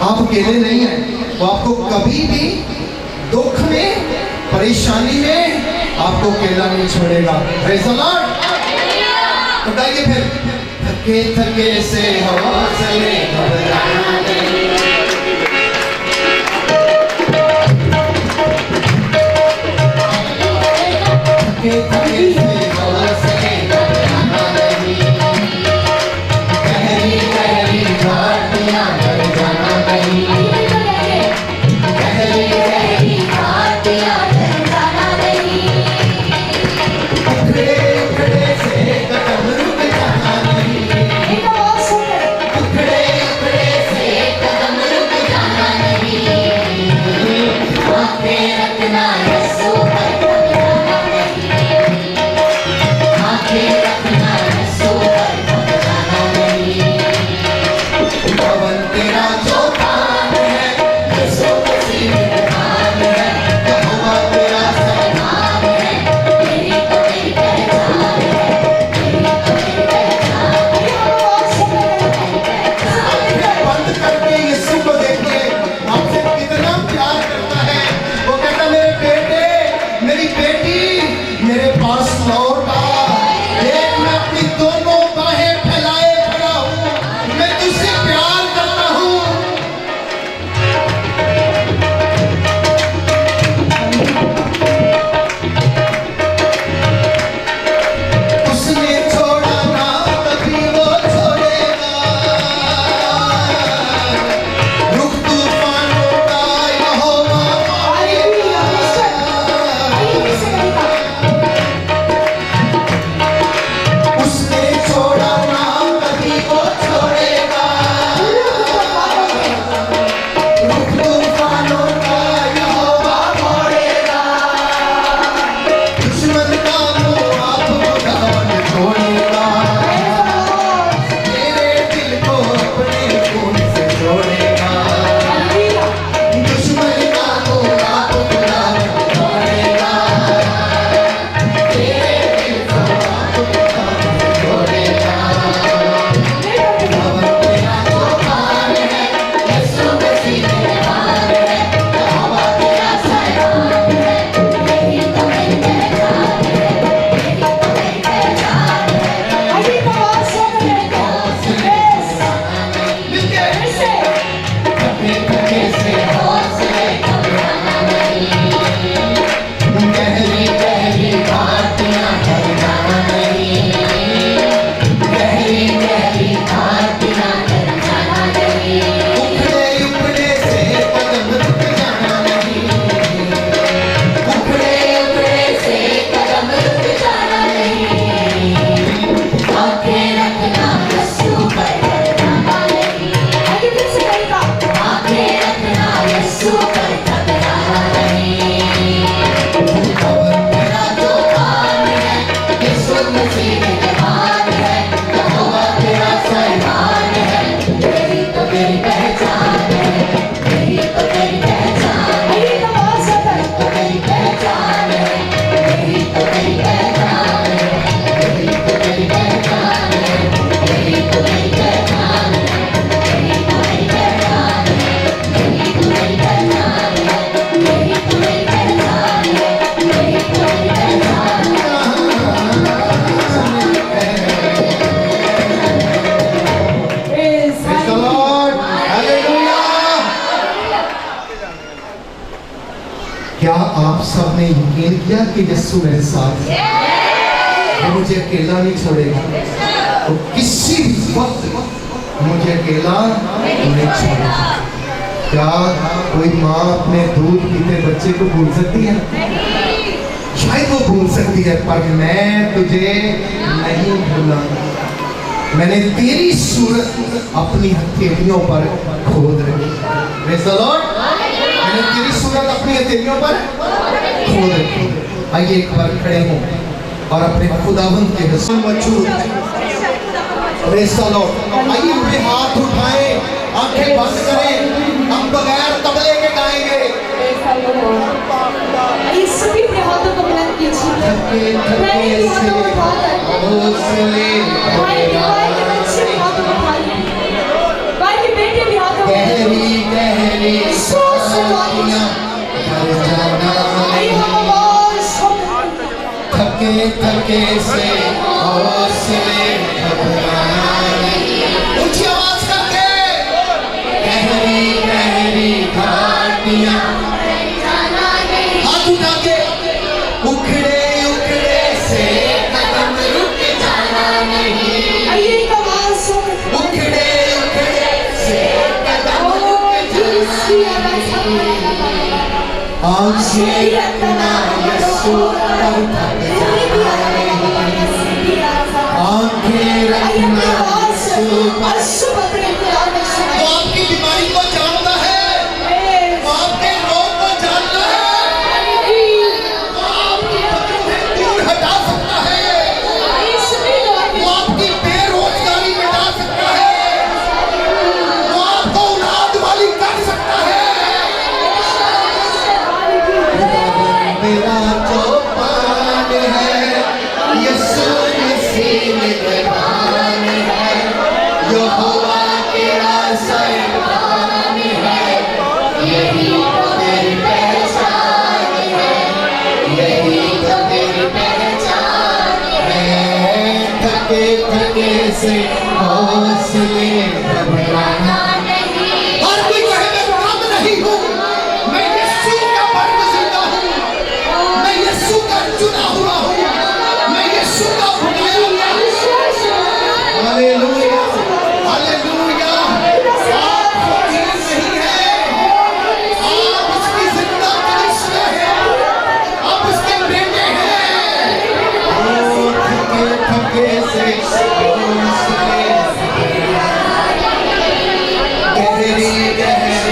आप अकेले नहीं हैं, वो आपको कभी भी दुख में, परेशानी में आपको अकेला नहीं छोड़ेगा। Praise the Lord. तो गाइए फिर, थके थके से हौसले घबराना नहीं, थके थके से हौसले घबराना नहीं, गहरी गहरी घाटियां डर जाना नहीं, गहरी गहरी घाटियां डर जाना नहीं, खड़े खड़े से कदम रुक जाना नहीं, खड़े खड़े से कदम रुक जाना नहीं, आंखें रखना यीशु पर थक जाना नहीं, आंखें रखना यीशु पर थक जाना नहीं, पवन तेरा जो काम है यीशु मसीह महान है, यहोवा तेरा सरनाम है, तेरी तो मेरी पहचान है, तेरी तो मेरी पहचान है, बंद करके यीशु को देखिए, आपसे कितना प्यार करता है। वो कहता मेरे बेटे, मेरी बेटी मेरे पास लौट आ, देख मैं अपनी दोनों बाहें फैलाए खड़ा हूँ, मैं तुझसे प्यार करता हूँ। उसने छोड़ा ना कभी वो छोड़ेगा, रुख तूफानों का यहोवा मारेगा। उसने छोड़ा ना कभी वो छोड़ेगा, रुख तूफानों का यहोवा मोड़ेगा, दुश्मन का मुंह आप खुदावन छोड़ेगा, मेरे दिल को अपने खून से जोड़ेगा, दुश्मन का मुंह आप खुदावन छोड़ेगा, मेरे दिल को आप खुदावन जोड़ेगा, पवन तेरा जो काम है यीशु मसीह महान है, यहोवा तेरा सरनाम है, तेरी तो मेरी पहचान है, तेरी तो मेरी पहचान है, मिलके थके थके से हौसले घबराना नहीं, गहरी गहरी घाटियां डर जाना नहीं, गहरी गहरी घाटियां डर जाना नहीं, उखड़े उखड़े से कदम रुक जाना नहीं, उखड़े उखड़े से कदम रुक जाना नहीं, आंखें रखना यीशु पर थक जाना नहीं, आंखें रखना यीशु पर थक जाना नहीं, पवन तेरा जो काम है यीशु मसीह महान है, यहोवा तेरा सरनाम है, तेरी तो मेरी पहचान है, तेरी तो मेरी पहचान है, तेरी तो मेरी पहचान है, तेरी तो मेरी पहचान है, तेरी तो मेरी पहचान है, तेरी तो मेरी पहचान है, तेरी तो मेरी पहचान है, तेरी तो मेरी पहचान है, तेरी तो मेरी पहचान है, तेरी तो मेरी पहचान है। Praise the Lord. Hallelujah. क्या आप सब ने यकीन किया कि यीशु मेरे साथ है? वो मुझे अकेला नहीं छोड़ेगा, वो किसी भी वक्त मुझे अकेला नहीं छोड़ेगा। क्या कोई माँ अपने दूध पीते बच्चे को भूल सकती है? शायद वो भूल सकती है, पर मैं तुझे नहीं भूलांगा। मैंने तेरी सूरत अपनी हथेलियों पर खोद रखी। Praise the Lord. मैंने तेरी सूरत अपनी हथेलियों पर खोद रखी। आइए एक बार खड़े हों और अपने खुदावंद के हुस्न मौजूद है। Praise the Lord. आइए अपने हाथ उठाएं, आंखें बंद करें, हम बगैर तबले के गाएंगे। सभी अपने हाथों को बुलंद कीजिए। भाई के बच्चे भी हाथों को उठाइए, भाई के बेटे भी हाथों को थके से हौसले घबराना नहीं। ऊंची आवाज करके गहरी गहरी घाटियां हाथ उठा के उखड़े उखड़े से कदम रुक जाना नहीं। आइए एक आवाज सुन उखड़े उखड़े से कदम रुक जाना नहीं। आंखें रखना यीशु पर थक जाना नहीं। आंखें रखना यीशु पर। वो आपकी बीमारी को जानता है, वो आपके रोग को जानता है, वो आपकी तकलीफें दूर हटा सकता है, वो आपकी बेरोजगारी मिटा सकता है, वो आपको औलाद वाली कर सकता है। मेरा जो पान है यीशु मसीह में कुर्बान है। यहोवा तेरा सरदार है, यही तो तेरी पहचान है, यही तो तेरी पहचान है। थके थके से हौसले घबराना नहीं। हर कोई कहे मैं कम नहीं हूँ, मैं यीशु का बरगुज़ीदा हूँ, मैं यीशु का चुना हुआ हूँ, मैं यीशु का बुलाया हुआ हूँ। Hallelujah hallelujah. आप फकीर नहीं हैं, आप उसकी जिंदा कलीसिया हैं, आप उसके बेटे हैं। ओ थके थके से हौसले गहरी गहरी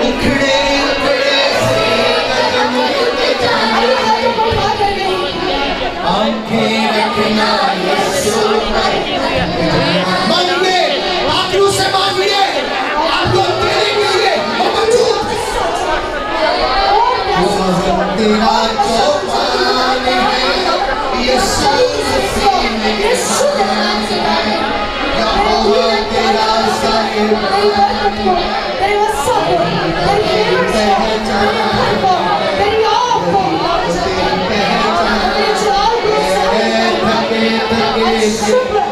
उखड़े उखड़े से कदम रुक जाना नहीं। आंखें रखना यीशु पर। मांगिए, आंखों से मांगिए, आपको देने के लिए वो मौजूद है। तेरा जो पान है यीशु मसीह में कुर्बान है। यहोवा तेरा सरदार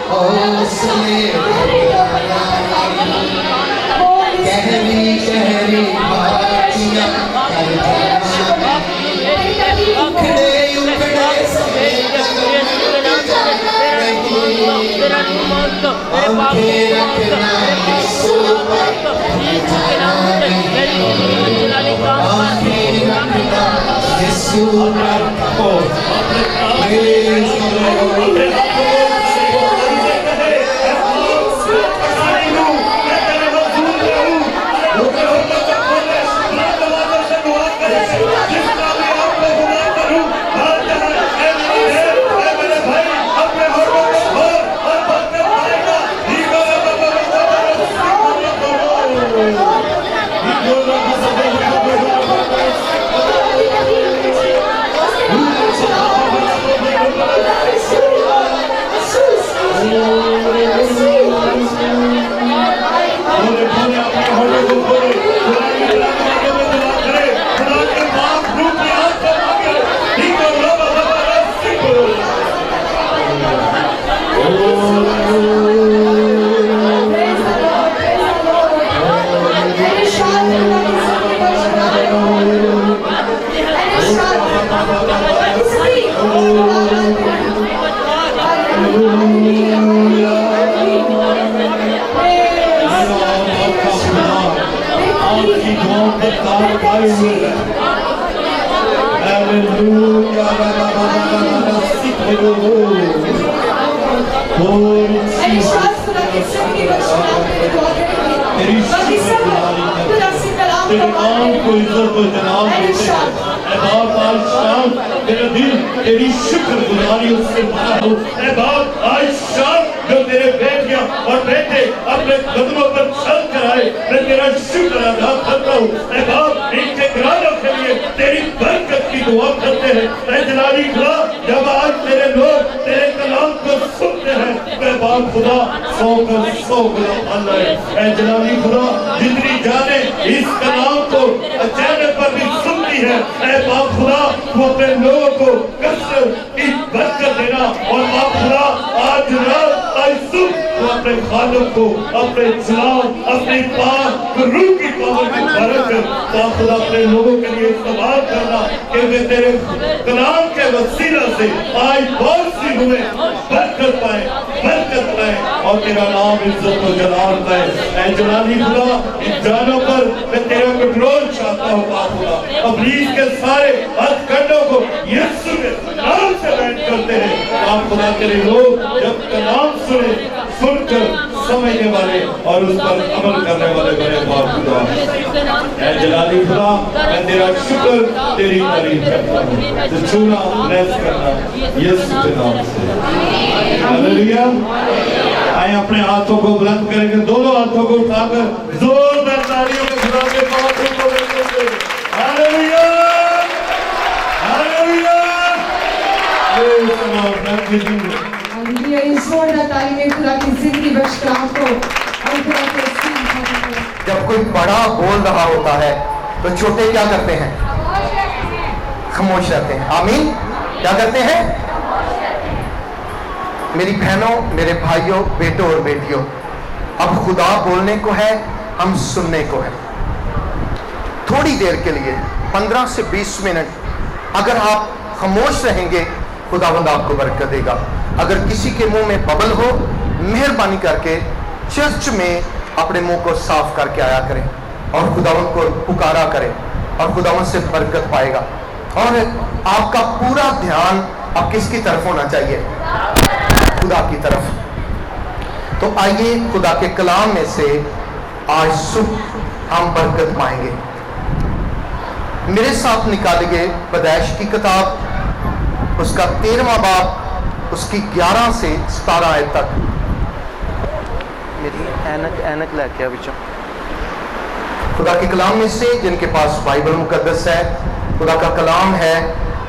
हौसले गहरी गहरी घाटियां कर जाना नहीं। उखड़े उखड़े से आंखें रखना यीशु पर जाना नहीं। आंखें रखना यीशु पर। Praise the Lord। तेरी शुक्रगुजारी उससे भरा हो। ऐ बाप आज शाम जो तेरे बेटियां और बेटे अपने कदमों पर चल कर आए, मैं तेरा शुक्र अदा करता हूँ। ऐ बाप इनके घरानों के लिए तेरी बरकत की दुआ करते हैं। ऐ जलाली खुदा जब आज तेरे लोग तेरे कलाम को सुनते हैं, ऐ बाप खुदा 100 गुना भला है। ऐ जलाली खुदा जितनी जाने इस कलाम को चैनल पर भी सुनती आती है। ऐ बाप खुदा तू अपने लोगों को कसरत की बरकत देना, और बाप खुदा आज रात आज सुबह तू अपने खालिक को अपने जलाल अपनी पाक रूह की पावर की बरकत बाप खुदा अपने लोगों के लिए इस्तेमाल करना कि वे तेरे कलाम के वसीला से आज बहुत सी हुए बरकत पाए और तेरा नाम इज्जत और जलाल पाए। ऐ जलाली खुदा इन जानों पर मैं तेरा कंट्रोल चाहता हूँ बाप खुदा, अबलीस के सारे हथकंडों को यीशु के नाम से बैठ करते हैं बाप खुदा। तेरे लोग जब कलाम सुनकर समझने वाले और उस पर अमल करने वाले बने बाप खुदा। ऐ जलाली खुदा मैं तेरा शुक्र तेरी तारीफ करता हूँ, तो छूना ब्लेस करना यीशु के नाम से। हालेलुया। आए अपने हाथों को बुलंद करेंगे, दोनों हाथों को उठाकर जोरदार तालियों के खुदा के पास को लेकर हालेलुया हालेलुया। हालेलुया। इस जोरदार ताली में खुदा की जिंदगी बख्श आपको और खुदा के जब कोई बड़ा बोल रहा होता है तो छोटे क्या करते हैं? खामोश रहते हैं। आमीन। क्या करते हैं? मेरी बहनों, मेरे भाइयों, बेटों और बेटियों, अब खुदा बोलने को है, हम सुनने को है। थोड़ी देर के लिए 15 से 20 मिनट अगर आप खामोश रहेंगे, खुदावंद आपको बरकत देगा। अगर किसी के मुंह में बबल हो, मेहरबानी करके चर्च में अपने मुंह को साफ करके आया करें और खुदावंद को पुकारा करें और खुदावंद से बरकत पाएगा। और आपका पूरा ध्यान अब किसकी तरफ होना चाहिए? खुदा की तरफ। तो आइए खुदा के कलाम में से आज सुबह हम बरकत पाएंगे। मेरे साथ निकालिए पैदाइश की किताब, उसका 13वां बाब, उसकी 11 से 17 आयत तक। मेरी ऐनक लेके आ बिचो। खुदा के कलाम में से जिनके पास बाइबल मुकद्दस है, खुदा का कलाम है,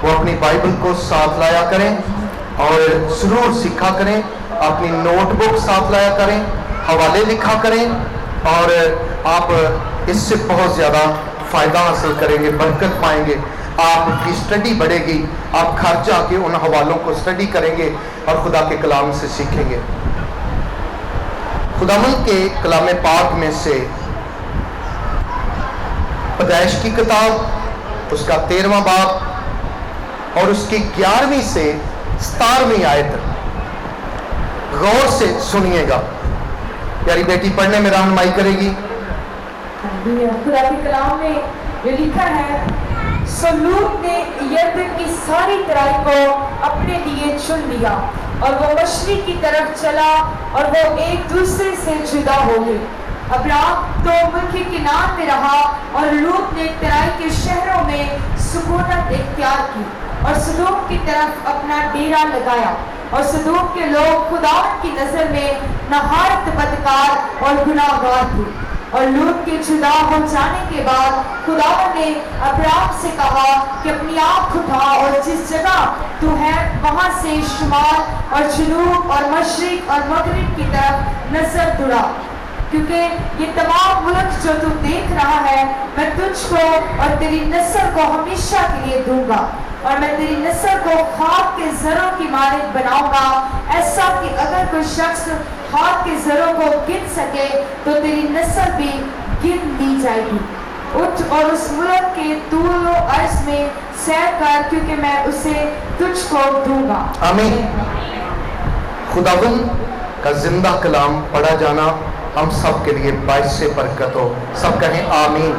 वो अपनी बाइबल को साथ लाया करें और जरूर सीखा करें। अपनी नोटबुक साथ लाया करें, हवाले लिखा करें और आप इससे बहुत ज़्यादा फ़ायदा हासिल करेंगे, बरकत पाएंगे, आपकी स्टडी बढ़ेगी। आप घर जाके उन हवालों को स्टडी करेंगे और खुदा के कलाम से सीखेंगे। खुदावंद के कलाम पाक में से पैदाइश की किताब, उसका 13वां बाब और उसकी 11वीं से 17वीं आयत गौर से सुनिएगा। प्यारी बेटी पढ़ने में रहनुमाई करेगी। खुदा के कलाम में ये लिखा है, सो लूत ने यरदन की सारी तराई को अपने लिए चुन लिया और वो मशरिक की तरफ चला और वो एक दूसरे से जुदा हो गए। अब्राम तो मुल्क किनार में रहा और लूत ने तराई के शहरों में सुकूनत इख्तियार की और सदोम की तरफ अपना डेरा लगाया। और सदोम के लोग खुदा की नजर में नहायत बदकार और गुनाहगार थे। और लूत के जुदा हो जाने के बाद खुदा ने अब्राम से कहा कि अपनी आँख उठा और जिस जगह तू है वहाँ से शुमाल और जनूब और मशरिक और मगरिब की तरफ नजर दुड़ा, क्योंकि ये तमाम मुल्क जो तू देख रहा है मैं तुझको और तेरी नस्ल को हमेशा के लिए दूंगा और मैं तेरी नस्ल को खाक के जरों की मालिक बनाऊंगा, ऐसा कि अगर कोई शख्स खाक के जरों को गिन सके तो तेरी नस्ल भी गिन ली जाएगी। उठ और उस मुल्क के तूल और अर्ज में सैर कर, क्योंकि मैं उसे तुझको दूंगा। आमीन। खुदावंद का जिंदा कलाम पढ़ा जाना हम सब के लिए बाइस से बरकत हो। सब कहें आमीन।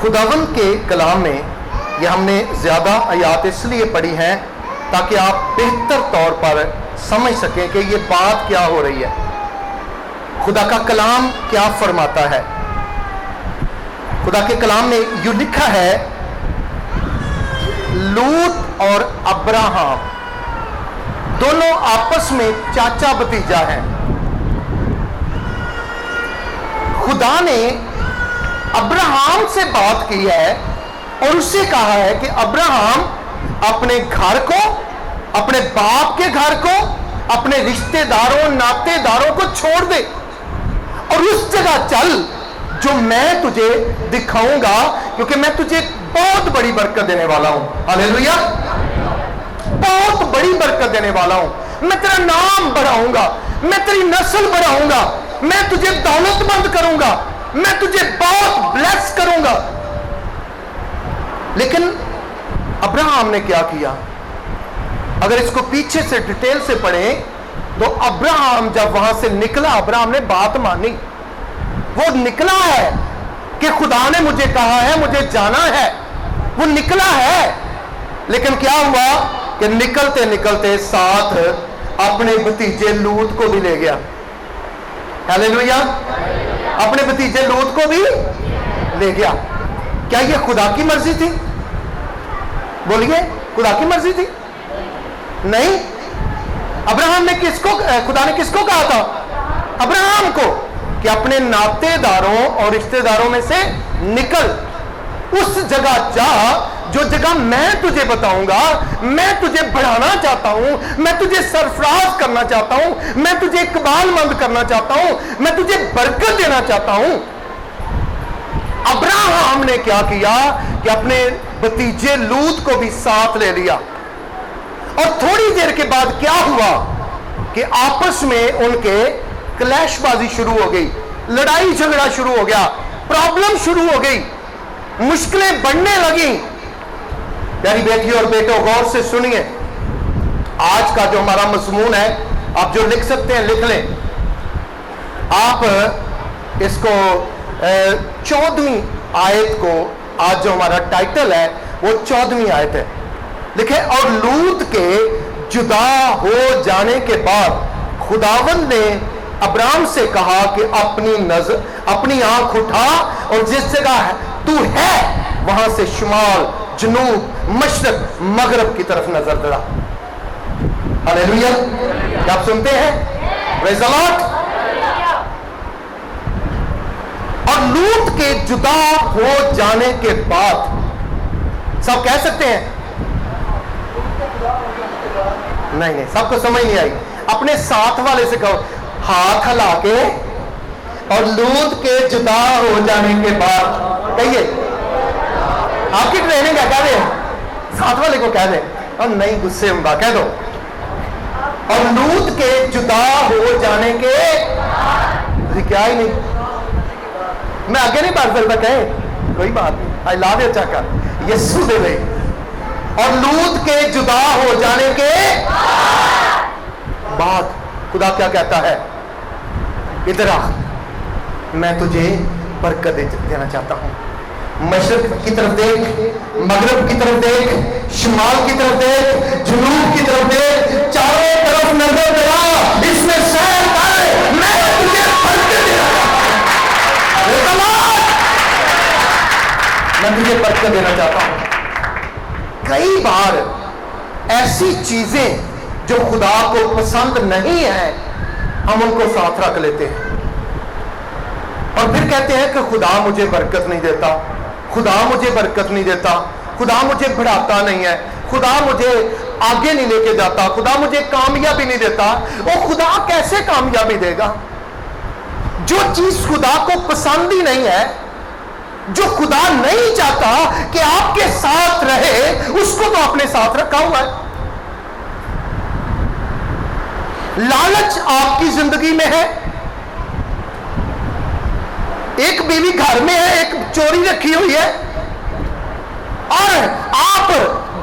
खुदावंद के कलाम में ये हमने ज़्यादा आयात इसलिए पढ़ी हैं ताकि आप बेहतर तौर पर समझ सकें कि ये बात क्या हो रही है, खुदा का कलाम क्या फरमाता है। खुदा के कलाम में यूं लिखा है, लूत और अब्राहम दोनों आपस में चाचा भतीजा हैं। खुदा ने अब्राहम से बात की है और उससे कहा है कि अब्राहम अपने घर को, अपने बाप के घर को, अपने रिश्तेदारों नातेदारों को छोड़ दे और उस जगह चल जो मैं तुझे दिखाऊंगा, क्योंकि मैं तुझे बहुत बड़ी बरकत देने वाला हूं। हालेलुया, बहुत बड़ी बरकत देने वाला हूं। मैं तेरा नाम बढ़ाऊंगा, मैं तेरी नस्ल बढ़ाऊंगा, मैं तुझे दौलतमंद करूंगा, मैं तुझे बहुत ब्लेस करूंगा। लेकिन अब्राहम ने क्या किया? अगर इसको पीछे से डिटेल से पढ़ें तो अब्राहम जब वहां से निकला, अब्राहम ने बात मानी। वो निकला है कि खुदा ने मुझे कहा है, मुझे जाना है, वो निकला है। लेकिन क्या हुआ कि निकलते निकलते साथ अपने भतीजे लूत को भी ले गया। हालेलुया, अपने भतीजे लूत को भी ले गया। क्या ये खुदा की मर्जी थी? बोलिए, खुदा की मर्जी थी? नहीं। अब्राहम ने खुदा ने किसको कहा था? अब्राहम को, कि अपने नातेदारों और रिश्तेदारों में से निकल, उस जगह जा जो जगह मैं तुझे बताऊंगा। मैं तुझे बढ़ाना चाहता हूं, मैं तुझे सरफराज करना चाहता हूं, मैं तुझे इकबालमंद करना चाहता हूं, मैं तुझे बरकत देना चाहता हूं। अब्राहम ने क्या किया कि अपने भतीजे लूत को भी साथ ले लिया। और थोड़ी देर के बाद क्या हुआ कि आपस में उनके क्लैशबाजी शुरू हो गई, लड़ाई झगड़ा शुरू हो गया, प्रॉब्लम शुरू हो गई, मुश्किलें बढ़ने लगी। प्यारी बेटी और बेटों, गौर से सुनिए, आज का जो हमारा मजमून है, आप जो लिख सकते हैं लिख लें। आप इसको 14वीं आयत को, आज जो हमारा टाइटल है वो 14वीं आयत है। लिखे, और लूत के जुदा हो जाने के बाद खुदावंद ने अब्राहम से कहा कि अपनी आंख उठा और जिस जगह तू है वहां से शुमाल, जनूब, मशरक, मगरब की तरफ नजर दड़ा। हालेलुया, क्या आप सुनते हैं? Praise the Lord. और लूत के जुदा हो जाने के बाद, सब कह सकते हैं? नहीं, सबको समझ नहीं आई। अपने साथ वाले से कहो, हाथ हिला के, और लूत के जुदा हो जाने के बाद, कहिए, आपकी ट्रेनिंग है, कह दे, साथ वाले को कह दे, और नहीं गुस्से में कह दो, और लूत के जुदा हो जाने के, क्या ही नहीं, मैं आगे नहीं बात करता, कहे कोई बात नहीं, आई लव यू चाचा, यीशु दे दे। और लूत के जुदा हो जाने के बाद खुदा क्या कहता है? इधर आ, मैं तुझे बरकत देना चाहता हूं। मशरक की तरफ देख, मगरब की तरफ देख, शुमाल की तरफ देख, जुनूब की तरफ देख, चारों तरफ नजर दड़ा, इसमें सैर कर, मैं तुझे बरकत देना चाहता हूं। मैं तुझे बरकत देना चाहता हूं। कई बार ऐसी चीजें जो खुदा को पसंद नहीं है, हम उनको साथ रख लेते हैं और फिर कहते हैं कि खुदा मुझे बरकत नहीं देता, खुदा मुझे बरकत नहीं देता, खुदा मुझे बढ़ाता नहीं है, खुदा मुझे आगे नहीं लेके जाता, खुदा मुझे कामयाबी नहीं देता। वो खुदा कैसे कामयाबी देगा? जो चीज खुदा को पसंद ही नहीं है, जो खुदा नहीं चाहता कि आपके साथ रहे, उसको तो अपने साथ रखा हुआ है। लालच आपकी जिंदगी में है, एक बीवी घर में है, एक चोरी रखी हुई है, और आप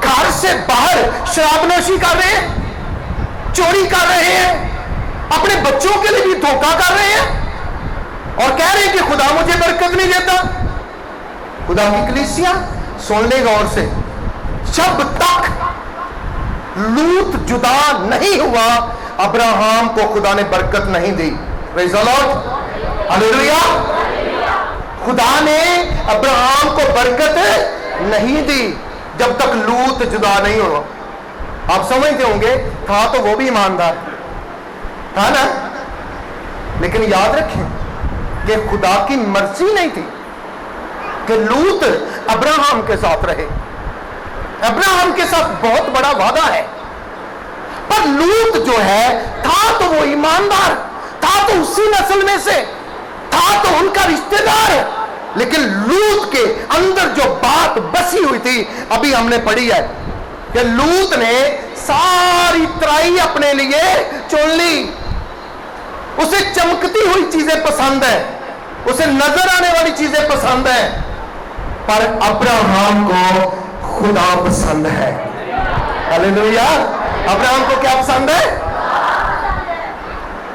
घर से बाहर शराबनोशी कर रहे हैं, चोरी कर रहे हैं, अपने बच्चों के लिए भी धोखा कर रहे हैं, और कह रहे हैं कि खुदा मुझे बरकत नहीं देता। खुदा की कलीसिया सुन ले गौर से, जब तक लूत जुदा नहीं हुआ, अब्राहम को खुदा ने बरकत नहीं दी। Praise the Lord, hallelujah. खुदा ने अब्राहम को बरकत नहीं दी जब तक लूत जुदा नहीं हुआ। आप समझते होंगे, था तो वो भी ईमानदार था ना, लेकिन याद रखें कि खुदा की मर्जी नहीं थी कि लूत अब्राहम के साथ रहे। अब्राहम के साथ बहुत बड़ा वादा है, पर लूत जो है, था तो वो ईमानदार, था तो उसी नस्ल में से, था तो उनका रिश्तेदार, लेकिन लूत के अंदर जो बात बसी हुई थी, अभी हमने पढ़ी है कि लूत ने सारी तराई अपने लिए चुन ली। उसे चमकती हुई चीजें पसंद है, उसे नजर आने वाली चीजें पसंद है, पर अब्राहम को खुदा पसंद है। हालेलुया। अब्राहम को क्या पसंद है?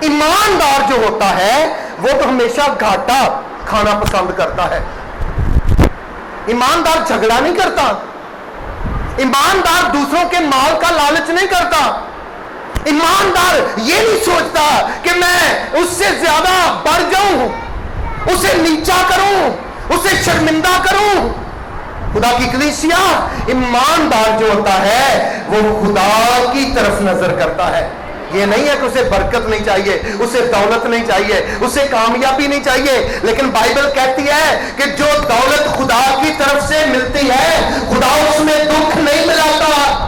ईमानदार जो होता है वो तो हमेशा घाटा खाना पसंद करता है। ईमानदार झगड़ा नहीं करता, ईमानदार दूसरों के माल का लालच नहीं करता, ईमानदार ये नहीं सोचता कि मैं उससे ज्यादा बढ़ जाऊं, उसे नीचा करूं, उसे शर्मिंदा करूं। खुदा की कलीसिया, ईमानदार जो होता है वो खुदा की तरफ नजर करता है। ये नहीं है कि उसे बरकत नहीं चाहिए, उसे दौलत नहीं चाहिए, उसे कामयाबी नहीं चाहिए, लेकिन बाइबल कहती है कि जो दौलत खुदा की तरफ से मिलती है, खुदा उसमें दुख नहीं मिलाता।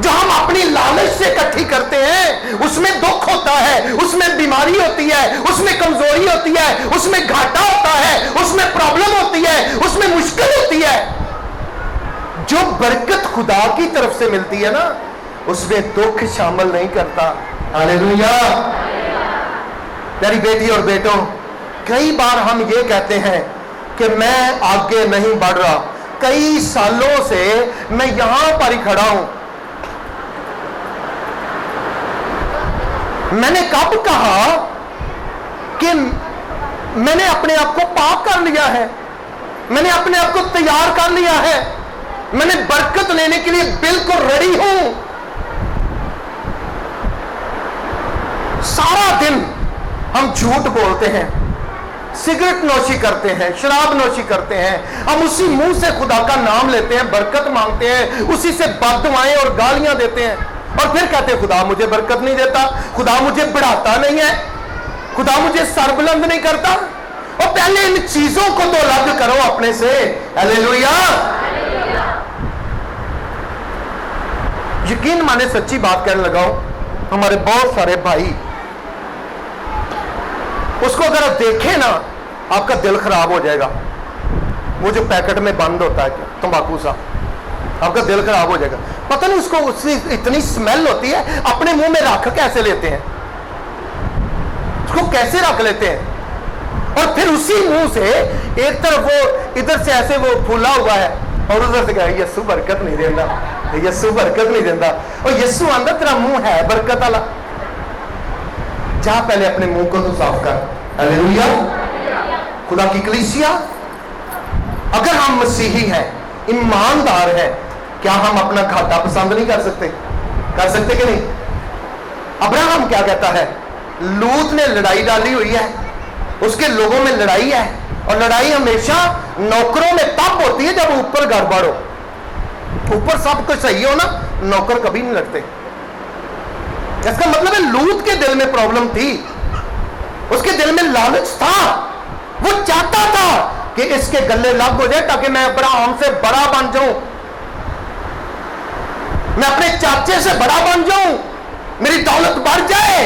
जो हम अपनी लालच से इकट्ठी करते हैं उसमें दुख होता है, उसमें बीमारी होती है, उसमें कमजोरी होती है, उसमें घाटा होता है, उसमें प्रॉब्लम होती है, उसमें मुश्किल होती है। जो बरकत खुदा की तरफ से मिलती है ना, उसमें दुख शामिल नहीं करता। हालेलुया। मेरी बेटी और बेटों, कई बार हम ये कहते हैं कि मैं आगे नहीं बढ़ रहा, कई सालों से मैं यहां पर ही खड़ा हूं। मैंने कब कहा कि मैंने अपने आप को पाक कर लिया है, मैंने अपने आप को तैयार कर लिया है, मैंने बरकत लेने के लिए बिल्कुल रेडी हूं। सारा दिन हम झूठ बोलते हैं, सिगरेट नोशी करते हैं, शराब नोशी करते हैं, हम उसी मुंह से खुदा का नाम लेते हैं, बरकत मांगते हैं, उसी से बददुआएं और गालियां देते हैं, और फिर कहते हैं खुदा मुझे बरकत नहीं देता, खुदा मुझे बढ़ाता नहीं है, खुदा मुझे सर बुलंद नहीं करता। और पहले इन चीजों को तो अलग करो अपने से। हालेलुया। यकीन माने सच्ची बात कहने लगा हूं, हमारे बहुत सारे भाई उसको अगर आप देखें ना, आपका दिल खराब हो जाएगा। वो जो पैकेट में बंद होता है तंबाकू सा, आपका दिल खराब हो जाएगा। पता नहीं उसको उसकी इतनी स्मेल होती है, अपने मुंह में रख कैसे लेते हैं, उसको कैसे रख लेते हैं, और फिर उसी मुंह से एक तरफ वो इधर से ऐसे वो फूला हुआ है और उधर से कहे यस्सु बरकत नहीं देता, यस्सु बरकत नहीं देता, और यस्सु आंदा तेरा मुंह है बरकत वाला। जा पहले अपने मुंह को तो साफ कर। हालेलुया। खुदा की कलीसिया, अगर हम मसीही हैं, ईमानदार हैं, क्या हम अपना घाटा पसंद नहीं कर सकते? कर सकते कि नहीं? अब्राहम क्या कहता है? लूत ने लड़ाई डाली हुई है, उसके लोगों में लड़ाई है, और लड़ाई हमेशा नौकरों में तब होती है जब ऊपर गड़बड़ हो। ऊपर सब कुछ सही हो ना, नौकर कभी नहीं लड़ते। इसका मतलब है लूत के दिल में प्रॉब्लम थी, उसके दिल में लालच था, वो चाहता था कि इसके गले लग हो जाए ताकि मैं अब्राहम से बड़ा बन जाऊं, मैं अपने चाचे से बड़ा बन जाऊं, मेरी दौलत बढ़ जाए,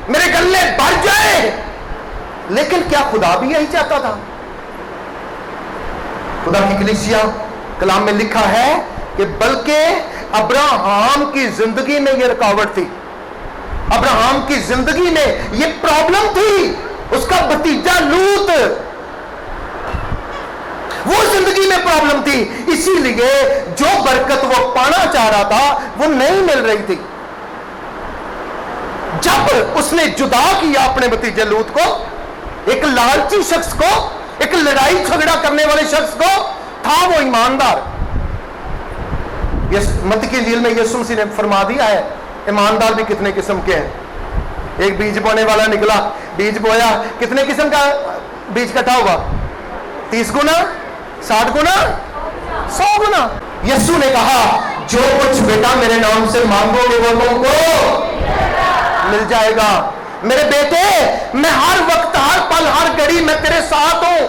मेरे गले बढ़ जाए। लेकिन क्या खुदा भी यही चाहता था? खुदा की कलीसिया, कलाम में लिखा है कि बल्कि अब्राहम की जिंदगी में यह रुकावट थी, अब्राहम की जिंदगी में यह प्रॉब्लम थी, उसका भतीजा लूत, वो जिंदगी में प्रॉब्लम थी, इसीलिए जो बरकत वो पाना चाह रहा था वो नहीं मिल रही थी। जब उसने जुदा किया अपने भतीजे लूत को, एक लालची शख्स को, एक लड़ाई झगड़ा करने वाले शख्स को, था वो ईमानदार। मत्ती की इंजील में यीशु मसीह ने फरमा दिया है, ईमानदार भी कितने किस्म के हैं। एक बीज बोने वाला निकला, बीज बोया, कितने किस्म का बीज इकट्ठा हुआ? 30 गुना, 60 गुना, 100 गुना। यीशु ने कहा जो कुछ बेटा मेरे नाम से मांगोगे वो तुमको मिल जाएगा। मेरे बेटे, मैं हर वक्त, हर पल, हर घड़ी मैं तेरे साथ हूं।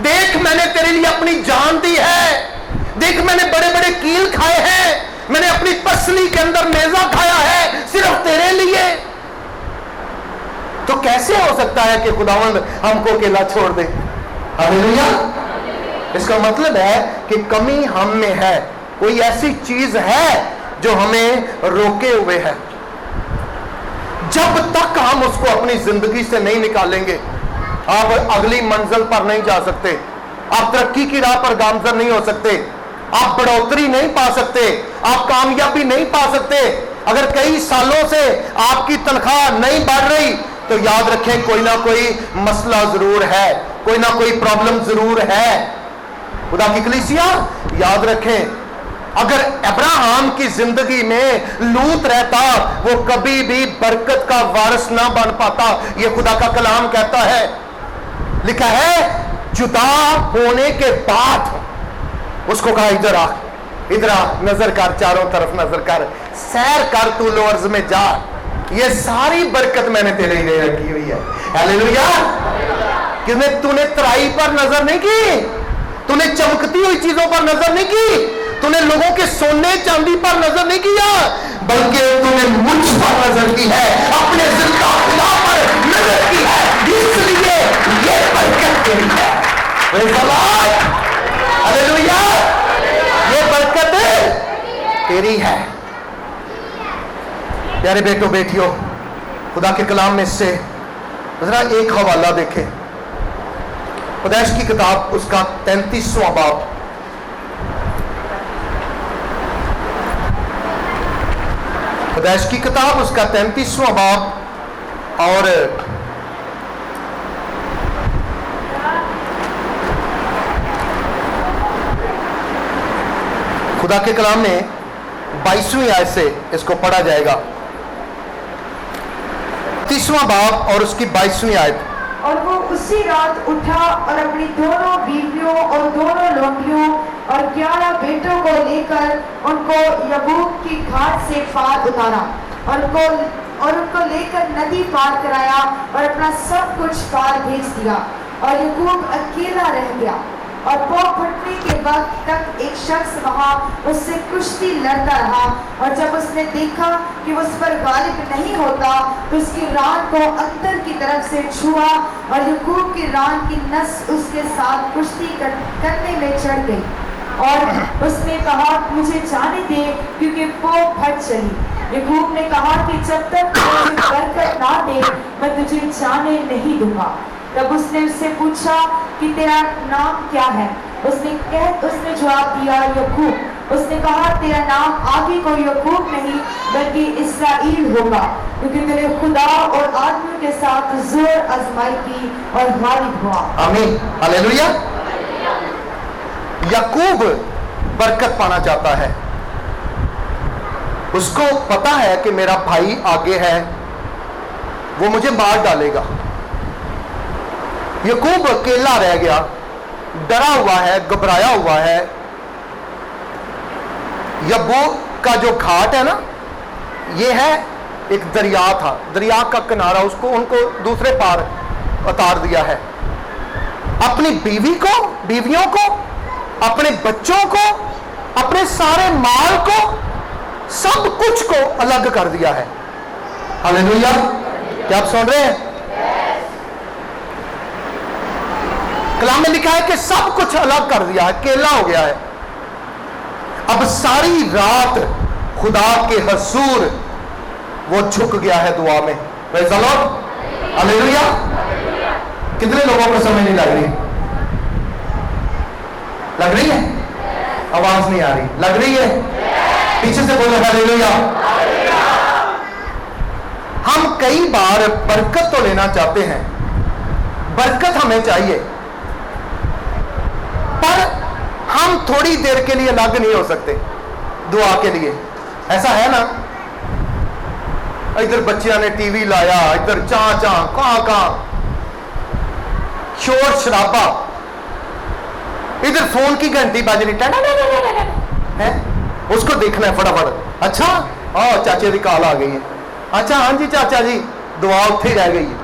देख, मैंने तेरे लिए अपनी जान दी है, देख मैंने बड़े बड़े कील खाए हैं, मैंने अपनी पसली के अंदर नेजा खाया है सिर्फ तेरे लिए। तो कैसे हो सकता है कि खुदावंद हमको अकेला छोड़ दे? हालेलुया। इसका मतलब है कि कमी हम में है, कोई ऐसी चीज है जो हमें रोके हुए है। जब तक हम उसको अपनी जिंदगी से नहीं निकालेंगे, आप अगली मंजिल पर नहीं जा सकते, आप तरक्की की राह पर गामजन नहीं हो सकते, आप बढ़ोतरी नहीं पा सकते, आप कामयाबी नहीं पा सकते। अगर कई सालों से आपकी तनख्वाह नहीं बढ़ रही तो याद रखें कोई ना कोई मसला जरूर है, कोई ना कोई प्रॉब्लम जरूर है। खुदा की कलीसिया याद रखें, अगर अब्राहम की जिंदगी में लूत रहता वो कभी भी बरकत का वारिस ना बन पाता। ये खुदा का कलाम कहता है, लिखा है जुदा होने के बाद उसको कहा इधर आ, इधर आ, नजर कर, चारों तरफ नजर कर, सैर कर, तू लोअर्स में जा, ये सारी बरकत मैंने तेरे लिए रखी हुई है। हालेलुया। किसने? तूने तराई पर नजर नहीं की, तूने चमकती हुई चीजों पर नजर नहीं की, तूने लोगों के सोने चांदी पर नजर नहीं किया, बल्कि तूने मुझ पर नजर की है, अपने जिंदा खुदा पर नजर की है, इसलिए ये बरकत तेरी है। Praise the Lord. हालेलुया। ये बरकत तेरी है। प्यारे बेटों बेटियों, खुदा के कलाम में से जरा एक हवाला देखें। पैदाइश की किताब उसका 33वां बाब, पैदाइश की किताब उसका 33वां बाब और खुदा के कलाम में 22वीं आयत से इसको पढ़ा जाएगा। 30वां बाब और उसकी 22वीं आयत। और वो उसी रात उठा और अपनी दोनों बीवियों और दोनों लौंडियों और 11 बेटों को लेकर उनको यबूक की घाट से पार उतारा और उनको लेकर नदी पार कराया और अपना सब कुछ पार भेज दिया। और याकूब अकेला रह गया और पौ फटने के वक्त तक एक शख्स वहां उससे कुश्ती लड़ता रहा, और जब उसने देखा कि उस पर गालिब नहीं होता तो उसकी रान को अंदर की तरफ से छुआ और याकूब की रान की नस उसके साथ कुश्ती करने में चढ़ गई। और उसने कहा मुझे जाने दे क्योंकि पौ फट चली। याकूब ने कहा कि जब तक मुझे बरकत ना दे मैं तुझे जाने नहीं दूंगा। तब उसने उससे पूछा कि तेरा नाम क्या है? उसने जवाब दिया याकूब। उसने कहा तेरा नाम आगे कोई याकूब नहीं बल्कि इस्राएल होगा, क्योंकि तेरे खुदा और आदमियों के साथ जोर आजमाई की और गालिब हुआ। आमीन। हालेलुया। याकूब बरकत पाना चाहता है, उसको पता है कि मेरा भाई आगे है, वो मुझे मार डालेगा। याकूब अकेला रह गया, डरा हुआ है, घबराया हुआ है। यब्बूक का जो घाट है ना, ये है एक दरिया था, दरिया का किनारा, उसको उनको दूसरे पार उतार दिया है। अपनी बीवियों को, अपने बच्चों को, अपने सारे माल को, सब कुछ को अलग कर दिया है। हालेलुया। क्या आप सुन रहे हैं? कलाम में लिखा है कि सब कुछ अलग कर दिया है, अकेला हो गया है। अब सारी रात खुदा के हजूर वो झुक गया है दुआ में। Praise the Lord. हालेलुया। कितने लोगों को समझ नहीं लग रही? लग रही है? आवाज नहीं आ रही। लग रही है? पीछे से बोलो हालेलुया। हम कई बार बरकत तो लेना चाहते हैं, बरकत हमें चाहिए, पर हम थोड़ी देर के लिए अलग नहीं हो सकते दुआ के लिए। ऐसा है ना, इधर बच्चियां ने टीवी लाया, इधर कहां शोर शराबा, इधर फोन की घंटी बज रही है, उसको देखना है फटाफट। अच्छा चाचे की कॉल आ गई है, अच्छा हाँ जी चाचा जी, दुआ उत्थे रह गई है।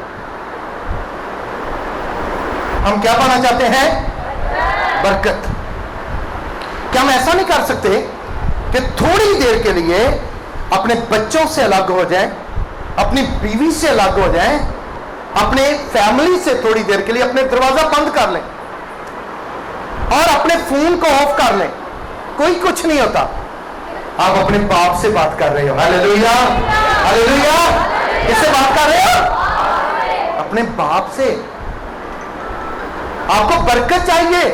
हम क्या पाना चाहते हैं? बरकत। क्या हम ऐसा नहीं कर सकते कि थोड़ी देर के लिए अपने बच्चों से अलग हो जाएं, अपनी बीवी से अलग हो जाएं, अपने फैमिली से थोड़ी देर के लिए अपने दरवाजा बंद कर लें और अपने फोन को ऑफ कर लें, कोई कुछ नहीं होता। आप अपने बाप से बात कर रहे हो। Hallelujah, hallelujah. किससे बात कर रहे हो? अपने बाप से। आपको बरकत चाहिए,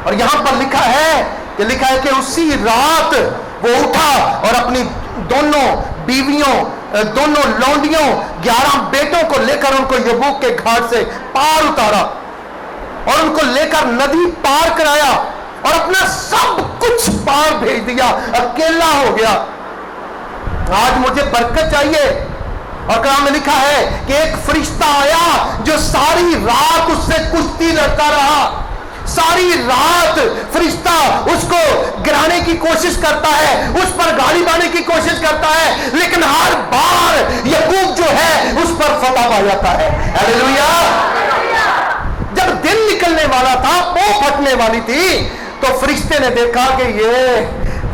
और यहां पर लिखा है कि उसी रात वो उठा और अपनी दोनों बीवियों, दोनों लौंडियों, 11 बेटों को लेकर उनको यबूक के घाट से पार उतारा और उनको लेकर नदी पार कराया और अपना सब कुछ पार भेज दिया, अकेला हो गया। आज मुझे बरकत चाहिए, और कलाम में लिखा है कि एक फरिश्ता आया जो सारी रात उससे कुश्ती लड़ता रहा। सारी रात फरिश्ता उसको गिराने की कोशिश करता है, उस पर गाड़ी बांधने की कोशिश करता है, लेकिन हर बार याकूब जो है उस पर फतह पा जाता है। हालेलुया। जब दिन निकलने वाला था, पों फटने वाली थी, तो फरिश्ते ने देखा कि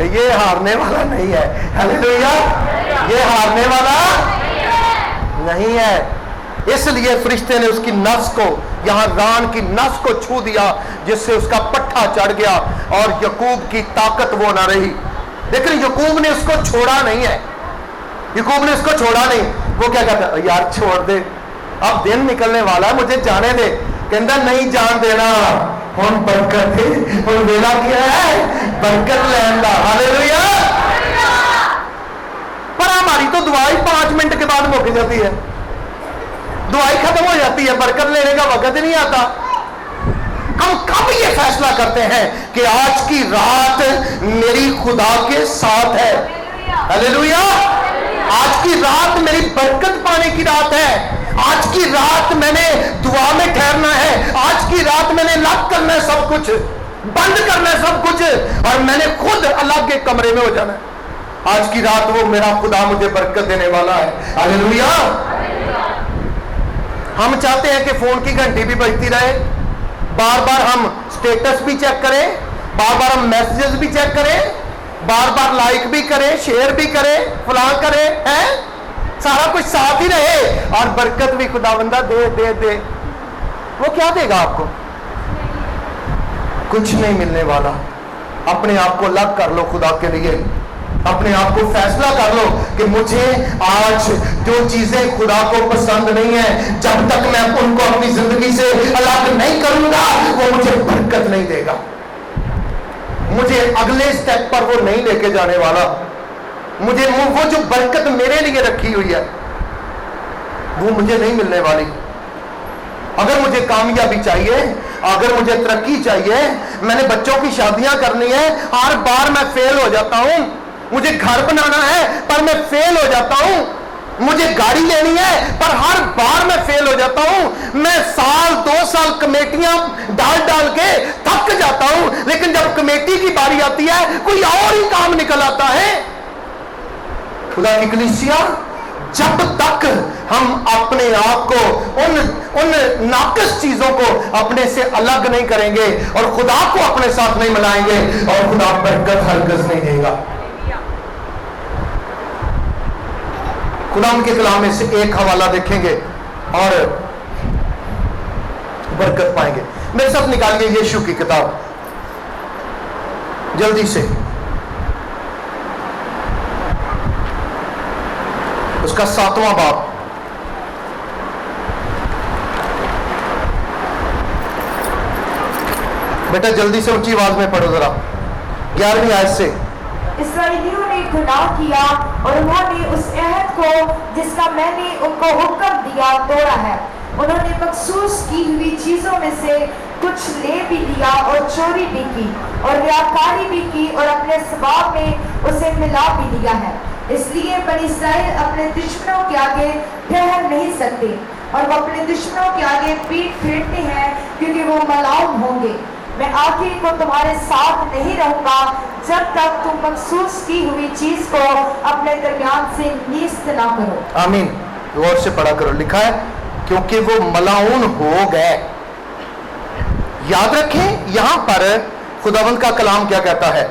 ये हारने वाला नहीं है। हालेलुया। ये हारने वाला नहीं है। इसलिए फरिश्ते ने उसकी नस को, यहां रान की नस को छू दिया, जिससे उसका पट्टा चढ़ गया और याकूब की ताकत वो ना रही। लेकिन याकूब ने उसको छोड़ा नहीं है। याकूब ने उसको छोड़ा नहीं। वो क्या कहता, यार छोड़ दे, अब दिन निकलने वाला है, मुझे जाने दे। कहता नहीं जान देना, हम बरकत है, हम वेला क्या है, बरकत लेंदा। हालेलुया। पर हमारी तो दुआई 5 मिनट के बाद मुक जाती है, दुआई खत्म हो जाती है, बरकत लेने का वक्त ही नहीं आता। हम कब ये फैसला करते हैं कि आज की रात मेरी खुदा के साथ है? हालेलुया। आज की रात मेरी बरकत पाने की रात है। आज की रात मैंने दुआ में ठहरना है। आज की रात मैंने लॉक करना है, सब कुछ बंद करना है, सब कुछ, और मैंने खुद अलग के कमरे में हो जाना है। आज की रात वो मेरा खुदा मुझे बरकत देने वाला है। हालेलुया। हम चाहते हैं कि फोन की घंटी भी बजती रहे, बार बार हम स्टेटस भी चेक करें, बार बार हम मैसेजेस भी चेक करें, बार बार लाइक भी करें, शेयर भी करें, फलां करें, हैं, सारा कुछ साथ ही रहे, और बरकत भी खुदावंदा दे दे दे। वो क्या देगा आपको? कुछ नहीं मिलने वाला। अपने आप को अलग कर लो खुदा के लिए। अपने आप को फैसला कर लो कि मुझे आज जो चीजें खुदा को पसंद नहीं है, जब तक मैं उनको अपनी जिंदगी से अलग नहीं करूंगा, वो मुझे बरकत नहीं देगा, मुझे अगले स्टेप पर वो नहीं लेके जाने वाला। मुझे वो जो बरकत मेरे लिए रखी हुई है वो मुझे नहीं मिलने वाली। अगर मुझे कामयाबी चाहिए, अगर मुझे तरक्की चाहिए, मैंने बच्चों की शादियां करनी है, हर बार मैं फेल हो जाता हूं। मुझे घर बनाना है पर मैं फेल हो जाता हूं। मुझे गाड़ी लेनी है पर हर बार मैं फेल हो जाता हूं। मैं साल 2 साल कमेटियां डाल डाल के थक जाता हूं, लेकिन जब कमेटी की बारी आती है कोई और ही काम निकल आता है। खुदा की कलीसिया, जब तक हम अपने आप को उन नाकिस चीजों को अपने से अलग नहीं करेंगे और खुदा को अपने साथ नहीं मिलाएंगे, और खुदा बरकत हरगिज़ नहीं देगा। खुदा उनके कलाम में से एक हवाला देखेंगे और बरकत पाएंगे। मेरे साथ निकालिए यीशु की किताब जल्दी से, उसका 7वां बाब। बेटा जल्दी से ऊंची आवाज में पढ़ो जरा, 11वीं आयत से। इस्राएलियों ने गुनाह किया और उन्होंने उस अहद को जिसका मैंने उनको हुक्म दिया तोड़ा है। उन्होंने मखसूस की हुई चीजों में से कुछ ले भी लिया और चोरी भी की और रियाकारी भी की और अपने स्वभाव में उसे मिला भी लिया है। इसलिए बनी इस्राएल अपने दुश्मनों के आगे ठहर नहीं सकते और वो अपने दुश्मनों के आगे पीठ फेरते हैं, क्योंकि वो मलाउम होंगे। मैं आगे को तुम्हारे साथ नहीं रहूंगा जब तक तुम मखसूस की हुई चीज को अपने दरमियान से नीस्त ना करो। आमीन। गौर से पढ़ा करो, लिखा है क्योंकि वो मलाउन हो गए। याद रखें यहां पर खुदावंद का कलाम क्या कहता है।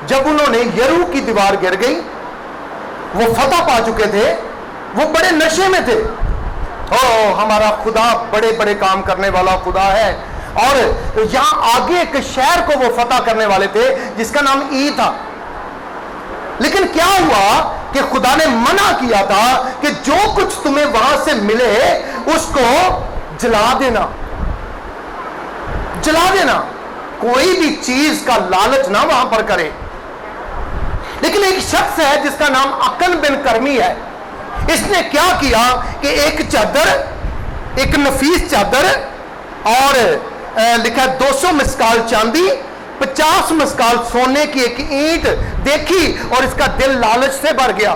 जब उन्होंने यरू की दीवार गिर गई, वो फतह पा चुके थे, वो बड़े नशे में थे, हमारा खुदा बड़े बड़े काम करने वाला खुदा है। और यहां आगे एक शहर को वो फतह करने वाले थे जिसका नाम ई था। लेकिन क्या हुआ कि खुदा ने मना किया था कि जो कुछ तुम्हें वहां से मिले उसको जला देना, जला देना, कोई भी चीज का लालच ना वहां पर करे। लेकिन एक शख्स है जिसका नाम अकन बिन करमी है, इसने क्या किया कि एक चादर, एक नफीस चादर और लिखा 200 मिस्काल चांदी, 50 मिस्काल सोने की एक ईंट देखी और इसका दिल लालच से भर गया।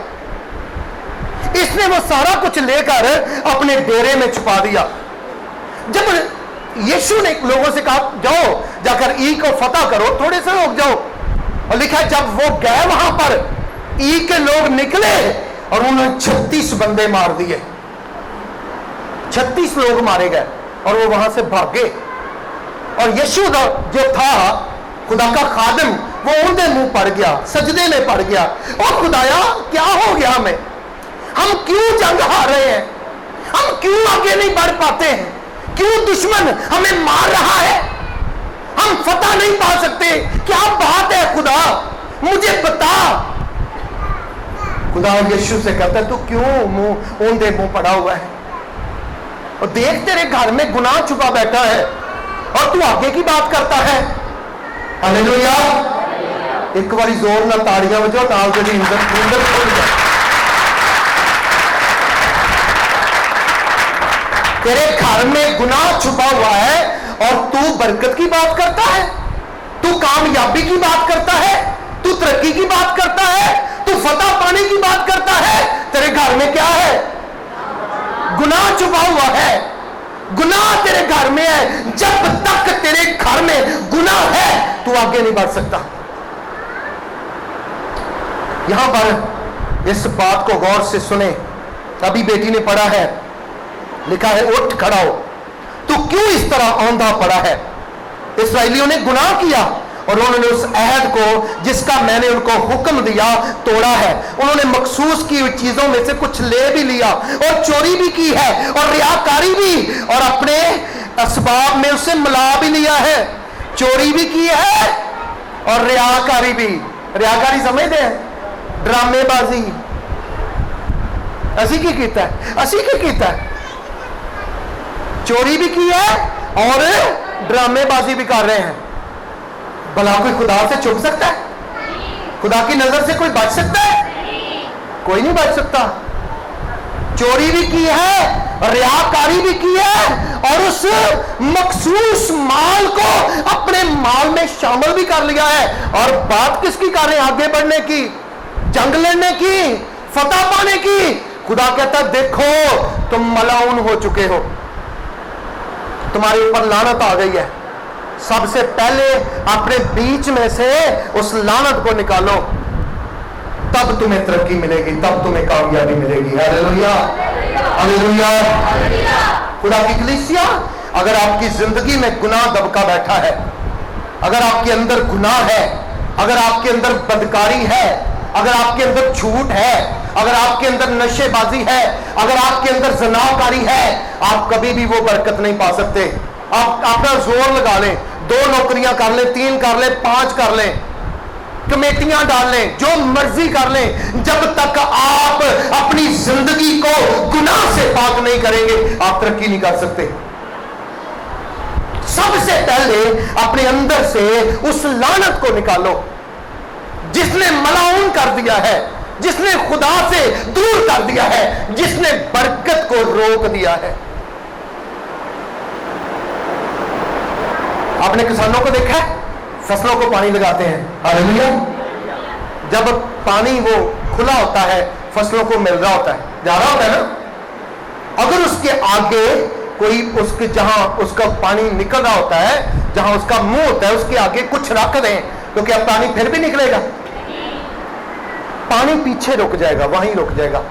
इसने वो सारा कुछ लेकर अपने डेरे में छुपा दिया। जब यीशु ने लोगों से कहा जाओ जाकर ई को फतह करो, थोड़े से लोग जाओ, और लिखा जब वो गए वहां पर ई के लोग निकले और उन्होंने 36 बंदे मार दिए, 36 लोग मारे गए और वो वहां से भागे। और यीशु जो था खुदा का खादिम, वो उनके मुंह पड़ गया, सजदे में पड़ गया, और खुदाया क्या हो गया हमें, हम क्यों जंग हार रहे हैं, हम क्यों आगे नहीं बढ़ पाते हैं, क्यों दुश्मन हमें मार रहा है, हम फतह नहीं पा सकते, क्या बात है खुदा, मुझे बता। खुदा यीशु से कहता है तू क्यों मुंह ऊंधे मुंह पड़ा हुआ है, और देख तेरे घर में गुनाह छुपा बैठा है और तू आगे की बात करता है। हालेलुया। एक बारी जोर ना ताड़ियां बजाओ, नाल दे इंदर खुल जाए। तेरे घर में गुनाह छुपा हुआ है और तू बरकत की बात करता है, तू कामयाबी की बात करता है, तू तरक्की की बात करता है, तू फतह पाने की बात करता है। तेरे घर में क्या है, गुनाह छुपा हुआ है, गुनाह तेरे घर में है। जब तक तेरे घर में गुनाह है तू आगे नहीं बढ़ सकता। यहां पर इस बात को गौर से सुने, अभी बेटी ने पढ़ा है, लिखा है उठ खड़ा हो, तू क्यों इस तरह औंधा पड़ा है। इस्राएलियों ने गुनाह किया और उन्होंने उस अहद को जिसका मैंने उनको हुक्म दिया तोड़ा है। उन्होंने मखसूस की हुई चीजों में से कुछ ले भी लिया और चोरी भी की है और रियाकारी भी, और अपने असबाब में उसे मिला भी लिया है। चोरी भी की है और रियाकारी भी। रियाकारी समझते हैं, ड्रामेबाजी। असी की कीता है, असी की कीता है, चोरी भी की है और ड्रामेबाजी भी कर रहे हैं। भला कोई खुदा से छुप सकता है, खुदा की नजर से कोई बच सकता है, कोई नहीं बच सकता। चोरी भी की है, रियाकारी भी की है और उस मखसूस माल को अपने माल में शामिल भी कर लिया है। और बात किसकी कर रहे हैं, आगे बढ़ने की, जंग लड़ने की, फतह पाने की। खुदा कहता है देखो तुम मलाउन हो चुके हो, तुम्हारे ऊपर लानत आ गई है। सबसे पहले अपने बीच में से उस लानत को निकालो, तब तुम्हें तरक्की मिलेगी, तब तुम्हें कामयाबी मिलेगी। Hallelujah, hallelujah. खुदा की कलीसिया, अगर आपकी जिंदगी में गुनाह दबका बैठा है, अगर आपके अंदर गुनाह है, अगर आपके अंदर बदकारी है, अगर आपके अंदर झूठ है, अगर आपके अंदर नशेबाजी है, अगर आपके अंदर ज़नाकारी है, आप कभी भी वो बरकत नहीं पा सकते। आप अपना जोर लगा लें, 2 नौकरियां कर लें, 3 कर लें, 5 कर लें, कमेटियां डाल लें, जो मर्जी कर लें, जब तक आप अपनी जिंदगी को गुनाह से पाक नहीं करेंगे आप तरक्की नहीं कर सकते। सबसे पहले अपने अंदर से उस लानत को निकालो जिसने मलाउन कर दिया है, जिसने खुदा से दूर कर दिया है, जिसने बरकत को रोक दिया है। आपने किसानों को देखा है, फसलों को पानी लगाते हैं, हालेलुया। जब पानी वो खुला होता है, फसलों को मिल रहा होता है, जा रहा होता है ना, अगर उसके आगे कोई उसके जहां उसका पानी निकल रहा होता है, जहां उसका मुंह होता है, उसके आगे कुछ रख दें तो क्या पानी फिर भी निकलेगा? पानी पीछे रुक जाएगा, वहीं रुक जाएगा।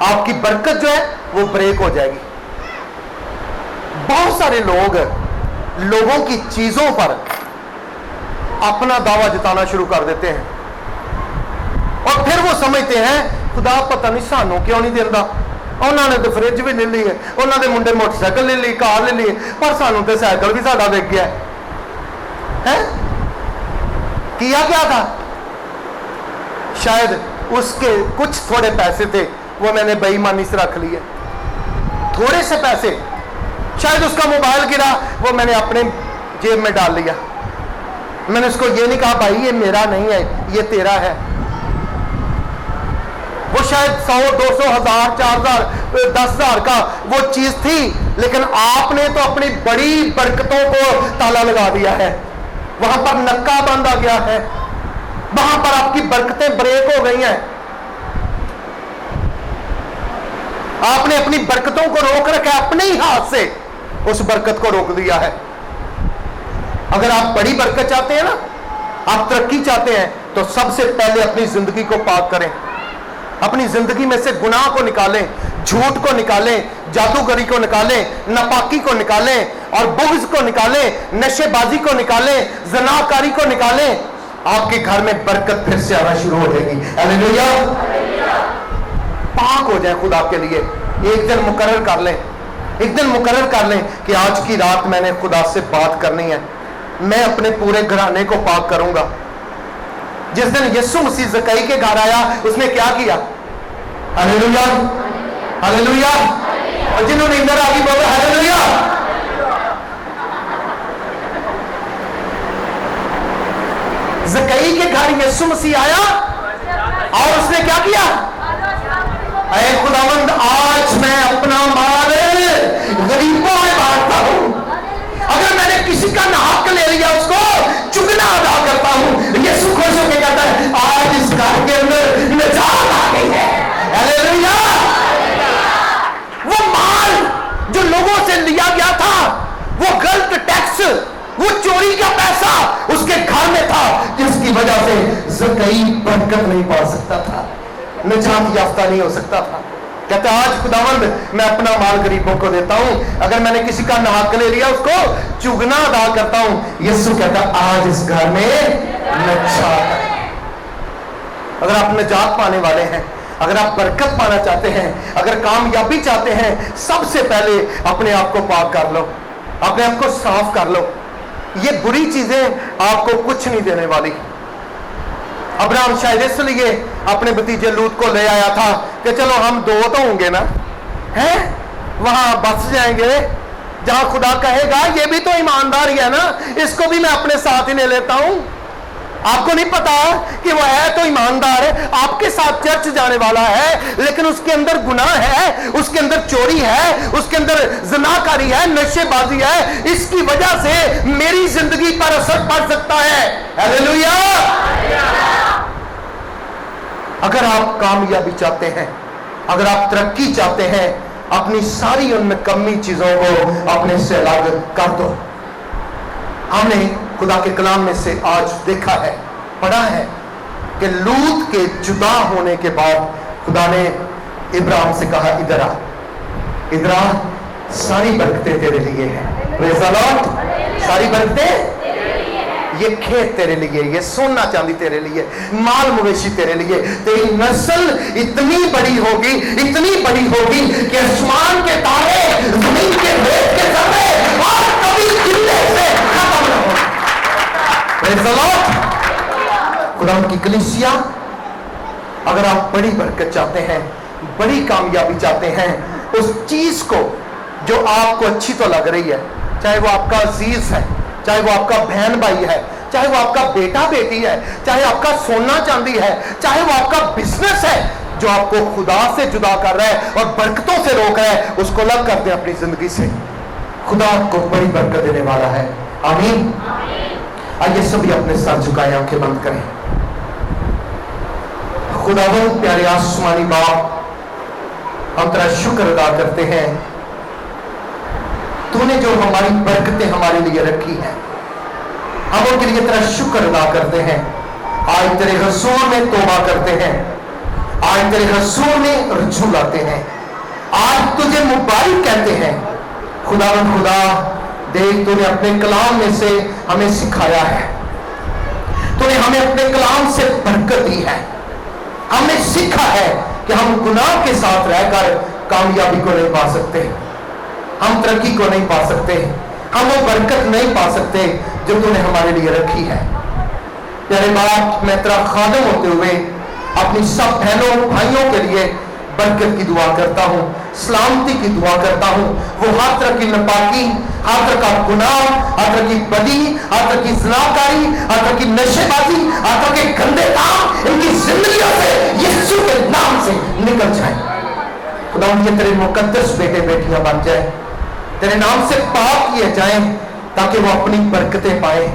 आपकी बरकत जो है वो ब्रेक हो जाएगी। बहुत सारे लोगों की चीजों पर अपना दावा जताना शुरू कर देते हैं और फिर वो समझते हैं खुदा पता नहीं सानू क्यों नहीं देता, उन्होंने तो फ्रिज भी ले ली है, उन्होंने मुंडे मोटरसाइकिल ले ली, कार ले ली, पर सानू तो साइकिल भी साडा विक गया है। किया क्या था? शायद उसके कुछ थोड़े पैसे थे, वो मैंने बेईमानी से रख लिए, थोड़े से पैसे। शायद उसका मोबाइल गिरा, वो मैंने अपने जेब में डाल लिया। मैंने उसको ये नहीं कहा भाई ये मेरा नहीं है, ये तेरा है। वो शायद 100, 200, 1000, 4000, 10,000 का वो चीज थी, लेकिन आपने तो अपनी बड़ी बरकतों को ताला लगा दिया है, वहां पर नक्का बांधा गया है, वहां पर आपकी बरकतें ब्रेक हो गई हैं। आपने अपनी बरकतों को रोक रखा है, अपने ही हाथ से उस बरकत को रोक दिया है। अगर आप बड़ी बरकत चाहते हैं ना, आप तरक्की चाहते हैं, तो सबसे पहले अपनी जिंदगी को पाक करें। अपनी जिंदगी में से गुनाह को निकालें, झूठ को निकालें, जादूगरी को निकालें, नापाकी को निकालें, और बुग़्ज़ को निकालें, नशेबाजी को निकालें, ज़नाकारी को निकालें। आपके घर में बरकत फिर से आना शुरू हो जाएगी। हालेलुया। पाक हो जाए खुदा के लिए। एक दिन मुकर्रर कर लें, एक दिन मुकर्रर कर लें कि आज की रात मैंने खुदा से बात करनी है, मैं अपने पूरे घराने को पाक करूंगा। जिस दिन यीशु मसीह ज़कई के घर आया, उसने क्या किया? Hallelujah, hallelujah. और जिन्होंने इधर आगे बोला हालेलुया। ज़कई के घर यीशु मसीह आया और उसने क्या किया? ऐ खुदावंद, आज मैं अपना माल गरीबों में बांटता हूं। अगर मैंने किसी का नाहक ले लिया, उसको चुगना अदा करता हूं। यीशु खुश होकर कहता है आज इस घर के अंदर निजात आ गई है। हालेलुया। वो माल जो लोगों से लिया गया था, वो गलत टैक्स, वो चोरी का पैसा उसके घर में था, जिसकी वजह से ज़कई बरकत नहीं पा सकता था, निजात याफ्ता नहीं हो सकता था। कहता आज खुदावंद मैं अपना माल गरीबों को देता हूं। अगर मैंने किसी का नाहक ले लिया, उसको चुगना अदा करता हूं। यीशु कहता आज इस घर में निजात है। अगर आप निजात पाने वाले हैं, अगर आप बरकत पाना चाहते हैं, अगर कामयाबी चाहते हैं, सबसे पहले अपने आप को पाक कर लो, अपने आप को साफ कर लो। ये बुरी चीजें आपको कुछ नहीं देने वाली। अब्राहम शायद इसलिए अपने भतीजे लूत को ले आया था कि चलो हम दो तो होंगे ना, हैं, वहां बस जाएंगे जहां खुदा कहेगा ये भी तो ईमानदार ही है ना, इसको भी मैं अपने साथ ही ले लेता हूं। आपको नहीं पता कि वो है तो ईमानदार है, आपके साथ चर्च जाने वाला है, लेकिन उसके अंदर गुनाह है, उसके अंदर चोरी है, उसके अंदर ज़नाकारी है, नशेबाजी है। इसकी वजह से मेरी जिंदगी पर असर पड़ सकता है। हालेलुया। अगर आप कामयाबी चाहते हैं, अगर आप तरक्की चाहते हैं, अपनी सारी उन नकम्मी चीजों को अपने से अलग कर दो। हमने खुदा के कलाम में से आज देखा है, पढ़ा है कि लूत के जुदा होने के बाद खुदा ने इब्राहिम से कहा इधर आ, इधर आ, सारी बरकतें तेरे लिए हैं। Praise the Lord. सारी बरकतें, ये खेत तेरे लिए, ये सोना चांदी तेरे लिए, माल मवेशी तेरे लिए, तेरी नस्ल इतनी बड़ी होगी, इतनी बड़ी होगी कि आसमान के तारे, जमीन के रेत के ज़र्रे और कभी गिरने से खत्म न हो। Praise the Lord. खुदा की कलीसिया, अगर आप बड़ी बरकत चाहते हैं, बड़ी कामयाबी चाहते हैं, उस चीज को जो आपको अच्छी तो लग रही है, चाहे वो आपका अजीज है, चाहे वो आपका बहन भाई है, चाहे वो आपका बेटा बेटी है, चाहे आपका सोना चांदी है, चाहे वो आपका बिजनेस है, जो आपको खुदा से जुदा कर रहा है और बरकतों से रोक रहा है, उसको अलग कर दें अपनी जिंदगी से। खुदा आपको बड़ी बरकत देने वाला है। आमीन। आइए सभी अपने सर झुकाएं, आंखें बंद करें। खुदावंद प्यारे आसमानी बाप, हम तेरा शुक्र अदा करते हैं, तूने जो हमारी बरकतें हमारे लिए रखी हैं, हम उनके लिए तेरा शुक्र अदा करते हैं। आज तेरे हुजूर में तौबा करते हैं, आज तेरे हुजूर में रुजू लाते हैं, आज तुझे मुबारक कहते हैं। खुदावंद खुदा, देख तूने अपने कलाम में से हमें सिखाया है, तूने हमें अपने कलाम से बरकत दी है। हमने सीखा है कि हम गुनाह के साथ रहकर कामयाबी को नहीं पा सकते, हम तरक्की को नहीं पा सकते, हम वो बरकत नहीं पा सकते जो तूने हमारे लिए रखी है। प्यारे बाप, मैं तेरा खादिम होते हुए अपनी सब बहनों भाइयों के लिए बरकत की दुआ करता हूँ, सलामती की दुआ करता हूँ। वो हर तरह की नापाकी, हर तरह का गुनाह, हर तरह की बदी, हर तरह की ज़िनाकारी, हर तरह की नशेबाजी, हर तरह के गंदे काम इनकी जिंदगियों से यीशु के नाम से निकल जाए। खुदा ये तेरे मुकद्दस बेटे बेटियां बन जाए, तेरे नाम से पाक किए जाएं, ताकि वो अपनी बरकतें पाए।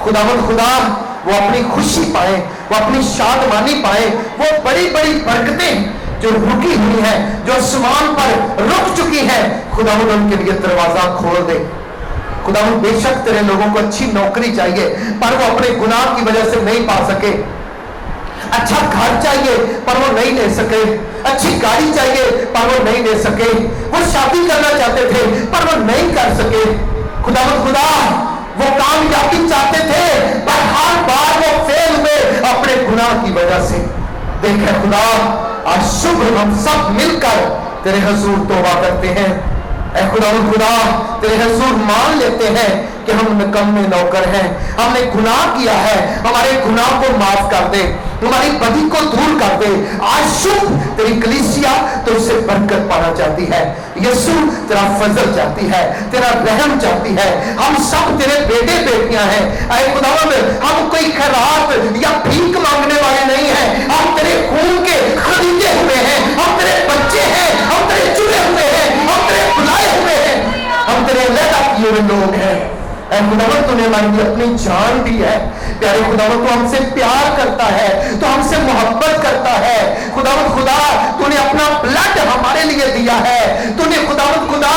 खुदावंद खुदा वो अपनी खुशी पाए, वो अपनी शादमानी पाए, वो बड़ी बड़ी बरकतें जो रुकी हुई है, जो आसमान पर रुक चुकी है, खुदावंद उनके लिए दरवाजा खोल दे। खुदावंद बेशक तेरे लोगों को अच्छी नौकरी चाहिए पर वो अपने गुनाह की वजह से नहीं पा सके, अच्छा घर चाहिए पर वो नहीं ले सके, अच्छी गाड़ी चाहिए पर वो नहीं ले सके, वो शादी करना चाहते थे पर वो नहीं कर सके। खुदावंद खुदा वो कामयाबी चाहते थे पर हर बार वो फेल हुए अपने गुनाह की वजह से। देखे खुदा, आज शुभ हम सब मिलकर तेरे हुजूर तौबा करते हैं। ऐ खुदावंद खुदा, तेरे हुजूर मान लेते हैं कि हम निकम्मे नौकर हैं, हमने गुनाह किया है, हमारे गुनाह को माफ कर दे, हमारी बदी को दूर कर दे। आज शुभ तेरी कलीसिया तो उससे बरकत पाना चाहती है। यीशु तेरा फजल चाहती है, तेरा रहम चाहती है। हम सब तेरे बेटे बेटियां हैं। ऐ खुदावंद, हम कोई खैरात या भीख मांगने वाले नहीं हैं, हम तेरे खून के खरीदे हुए हैं, हम तेरे बच्चे हैं, हम तेरे चुने हुए हैं, हम तेरे बुलाए हुए हैं, हम तेरे लैदा किए हुए लोग हैं। ऐ खुदावंद, तूने हमारे लिए अपनी जान दी है। प्यारे खुदावंद, तू हमसे प्यार करता है, तो हमसे मोहब्बत करता है। खुदावंद खुदा, तूने अपना ब्लड हमारे लिए दिया है, तूने खुदावंद खुदा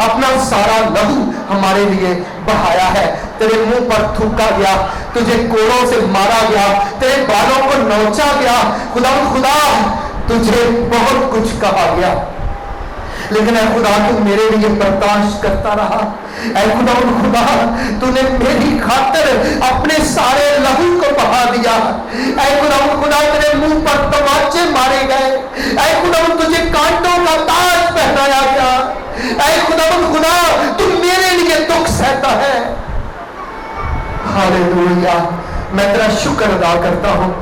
अपना सारा लहू हमारे लिए बहाया है। तेरे मुंह पर थूका गया, तुझे कोड़ों से मारा गया, तेरे बालों को नोचा गया। खुदावंद खुदा, तुझे बहुत कुछ कहा गया, लेकिन ऐ खुदा तू मेरे लिए बर्दाश्त करता रहा। ऐ खुदावंद खुदा, तूने मेरी खातिर अपने सारे लहू को बहा दिया। ऐ खुदावंद खुदा, तेरे मुंह पर तमाचे मारे गए। ऐ खुदावंद, तुझे कांटों का ताज पहनाया गया। ऐ खुदावंद खुदा, तू मेरे लिए दुख सहता है। हालेलुया, मैं तेरा शुक्र अदा करता हूँ,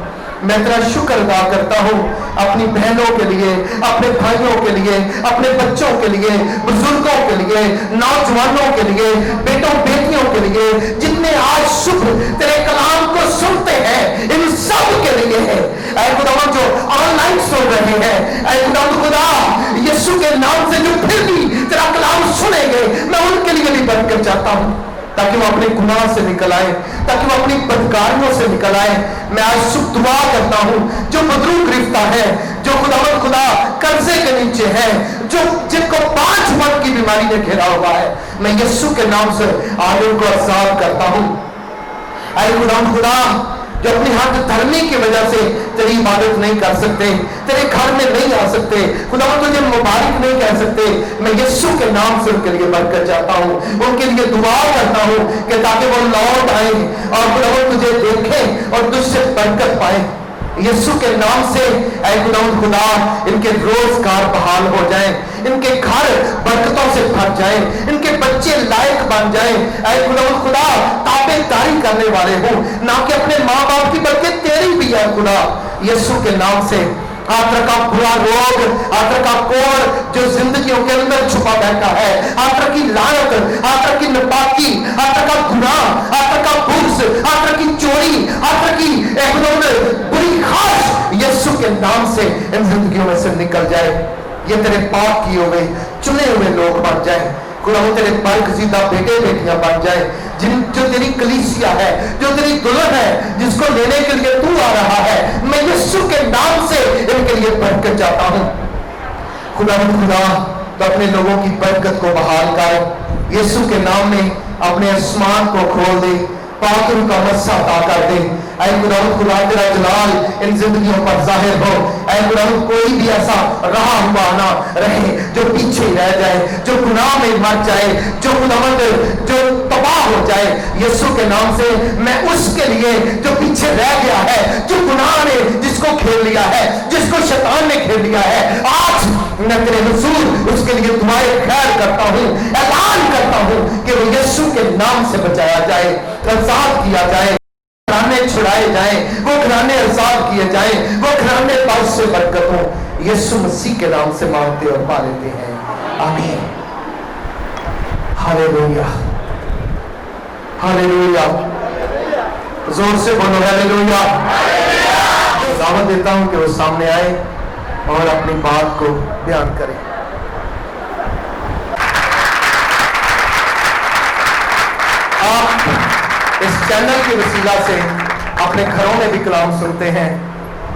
मैं तेरा शुक्र अदा करता हूँ अपनी बहनों के लिए, अपने भाइयों के लिए, अपने बच्चों के लिए, बुजुर्गों के लिए, नौजवानों के लिए, बेटों बेटियों के लिए, जितने आज शुभ तेरे कलाम को सुनते हैं, इन सब के लिए है। ऐ खुदावंद, जो ऑनलाइन सुन रहे हैं, ऐ खुदावंद खुदा, यीशु के नाम से जो फिर भी तेरा कलाम सुनेंगे, मैं उनके लिए भी बरकत चाहता हूँ, ताकि वो अपने गुनाह से निकल आए, ताकि वो अपनी बदकारियों से निकल आए। मैं आज शुभ दुआ करता हूँ जो बदरू गिरफ्ता है, जो खुदावंद खुदा कर्जे के नीचे है, जो जिनको 5 मन की बीमारी ने घेरा हुआ है, मैं यीशु के नाम से आज उनको आजाद करता हूँ। ऐ खुदावंद खुदा, जो अपनी हद धर्मी की वजह से तेरी इबादत नहीं कर सकते, तेरे घर में नहीं आ सकते, खुदावंद तुझे मुबारक नहीं कह सकते, मैं यीशु के नाम से उनके लिए बरकत चाहता हूँ, उनके लिए दुआ करता हूँ कि ताकि वो लौट आए और खुदावंद तुझे देखें और तुझसे बरकत पाए। यीशु के नाम से ऐ खुदावंद खुदा, इनके रोजगार बहाल हो जाए, इनके घर बरकतों से भर जाए, इनके बच्चे लायक बन जाए। ऐ खुदावंद खुदा, ताबेदारी करने वाले हो, ना कि अपने माँ बाप की बल्कि तेरी भी है खुदा। यीशु के नाम से हर तरह का बुरा रोग, हर तरह का कोड़ जो जिंदगियों के अंदर छुपा बैठा है, हर तरह की लानत, हर तरह की नापाकी, हर तरह का गुनाह, हर तरह का बुग़्ज़, हर तरह की चोरी, हर तरह की बुरी ख्वाहिश, यीशु के नाम से इन जिंदगियों में से निकल जाए। ये तेरे पाक किए हुए चुने हुए लोग बन जाए, खुदा तेरे बरगज़ीदा बेटे बेटियां बन जाए, जो तेरी कलीसिया है, जो तेरी दुल्हन है, जिसको लेने के लिए तू आ रहा है। मैं यीशु के नाम से इनके लिए बरकत चाहता हूँ। खुदा तो अपने लोगों की बरकत को बहाल कर, यीशु के नाम में अपने आसमान को खोल दे, पातरू का मस्सा अता कर दे। ऐ खुदा तेरा जलाल इन जिंदगियों पर जाहिर हो। ऐ खुदा, कोई भी ऐसा रहा हुआ ना रहे जो पीछे रह जाए, जो गुनाह में मर जाए, जो खुदावंद जो तबाह हो जाए। यीशु के नाम से मैं उसके लिए जो पीछे रह गया है, जो गुनाह ने जिसको घेर लिया है, जिसको शैतान ने घेर लिया है, आज मैं तेरे हुजूर उसके लिए दुआएं खैर करता हूँ, ऐलान करता हूँ कि वो यीशु के नाम से बचाया जाए, आजाद किया जाए, घराने छुड़ाए जाएं, वो घराने आजाद किए जाएं, वो घराने पास से बरकतों यीशु मसीह के नाम से मांगते और पा लेते हैं, आमीन। हालेलुया, हालेलुया, जोर से बोलो हालेलुया। दावत देता हूं कि वो सामने आए और अपनी बात को बयान करें। आप इस चैनल के वसीला से अपने घरों में भी कलाम सुनते हैं,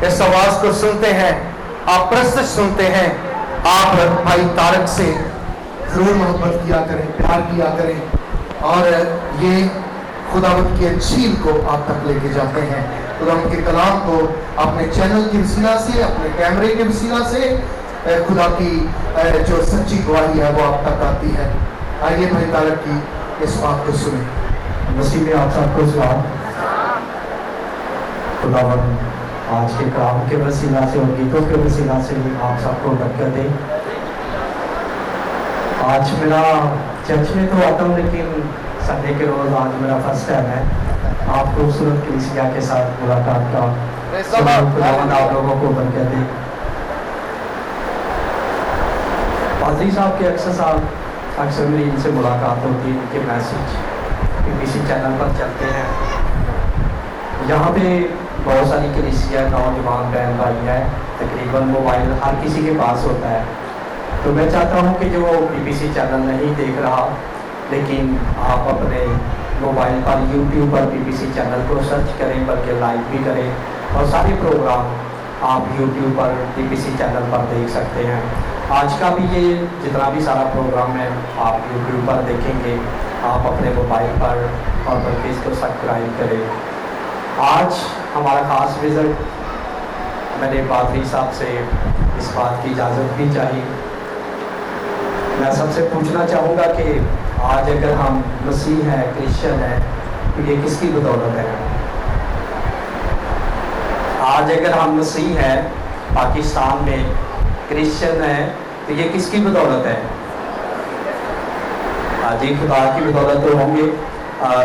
इस आवाज को सुनते हैं, आप प्रस्तुत सुनते हैं, आप भाई तारक से जरूर मोहब्बत किया करें, प्यार किया करें और ये खुदावंद की झील को आप तक लेके जाते हैं। खुदावंद के कलाम को अपने चैनल के वसीला से, अपने कैमरे के वसीला से खुदा की जो सच्ची गवाही है वो आप तक आती है। आइए भाई तारक की इस बात को सुने। मसीह में आप सबको सलाम। खुदावंद आज के कलाम के वसीला से और गीतों के वसीला से आप सबको बरकत दे। आज मेरा चर्च में तो आता हूँ, लेकिन संडे के रोज आज मेरा फर्स्ट टाइम है आप खूबसूरत कलीसिया के साथ मुलाकात का। खुदावंद आप लोगों को बरकत दे। पादरी साहब के अक्सर मेरी इनसे मुलाकात होती है, इनके मैसेज BBC चैनल पर चलते हैं। यहाँ पे बहुत सारी कलीसिया नौजवान बहन भाई है, तकरीबन मोबाइल हर किसी के पास होता है। तो मैं चाहता हूँ कि जो BBC चैनल नहीं देख रहा, लेकिन आप अपने मोबाइल पर YouTube पर BBC चैनल को सर्च करें, बल्कि लाइक भी करें और सारे प्रोग्राम आप YouTube पर BBC चैनल पर देख सकते हैं। आज का भी ये जितना भी सारा प्रोग्राम है आप YouTube पर देखेंगे, आप अपने मोबाइल पर, और बल्कि इसको सब्सक्राइब करें। आज हमारा ख़ास विज़िट मैंने पादरी साहब से इस बात की इजाज़त भी चाहिए। मैं सबसे पूछना चाहूँगा कि आज अगर हम मसीह हैं, क्रिश्चियन हैं, तो ये किसकी बदौलत है? आज अगर हम मसीह हैं, पाकिस्तान में क्रिश्चियन हैं, तो ये किसकी बदौलत है? जी खुदा की बदौलत तो होंगे,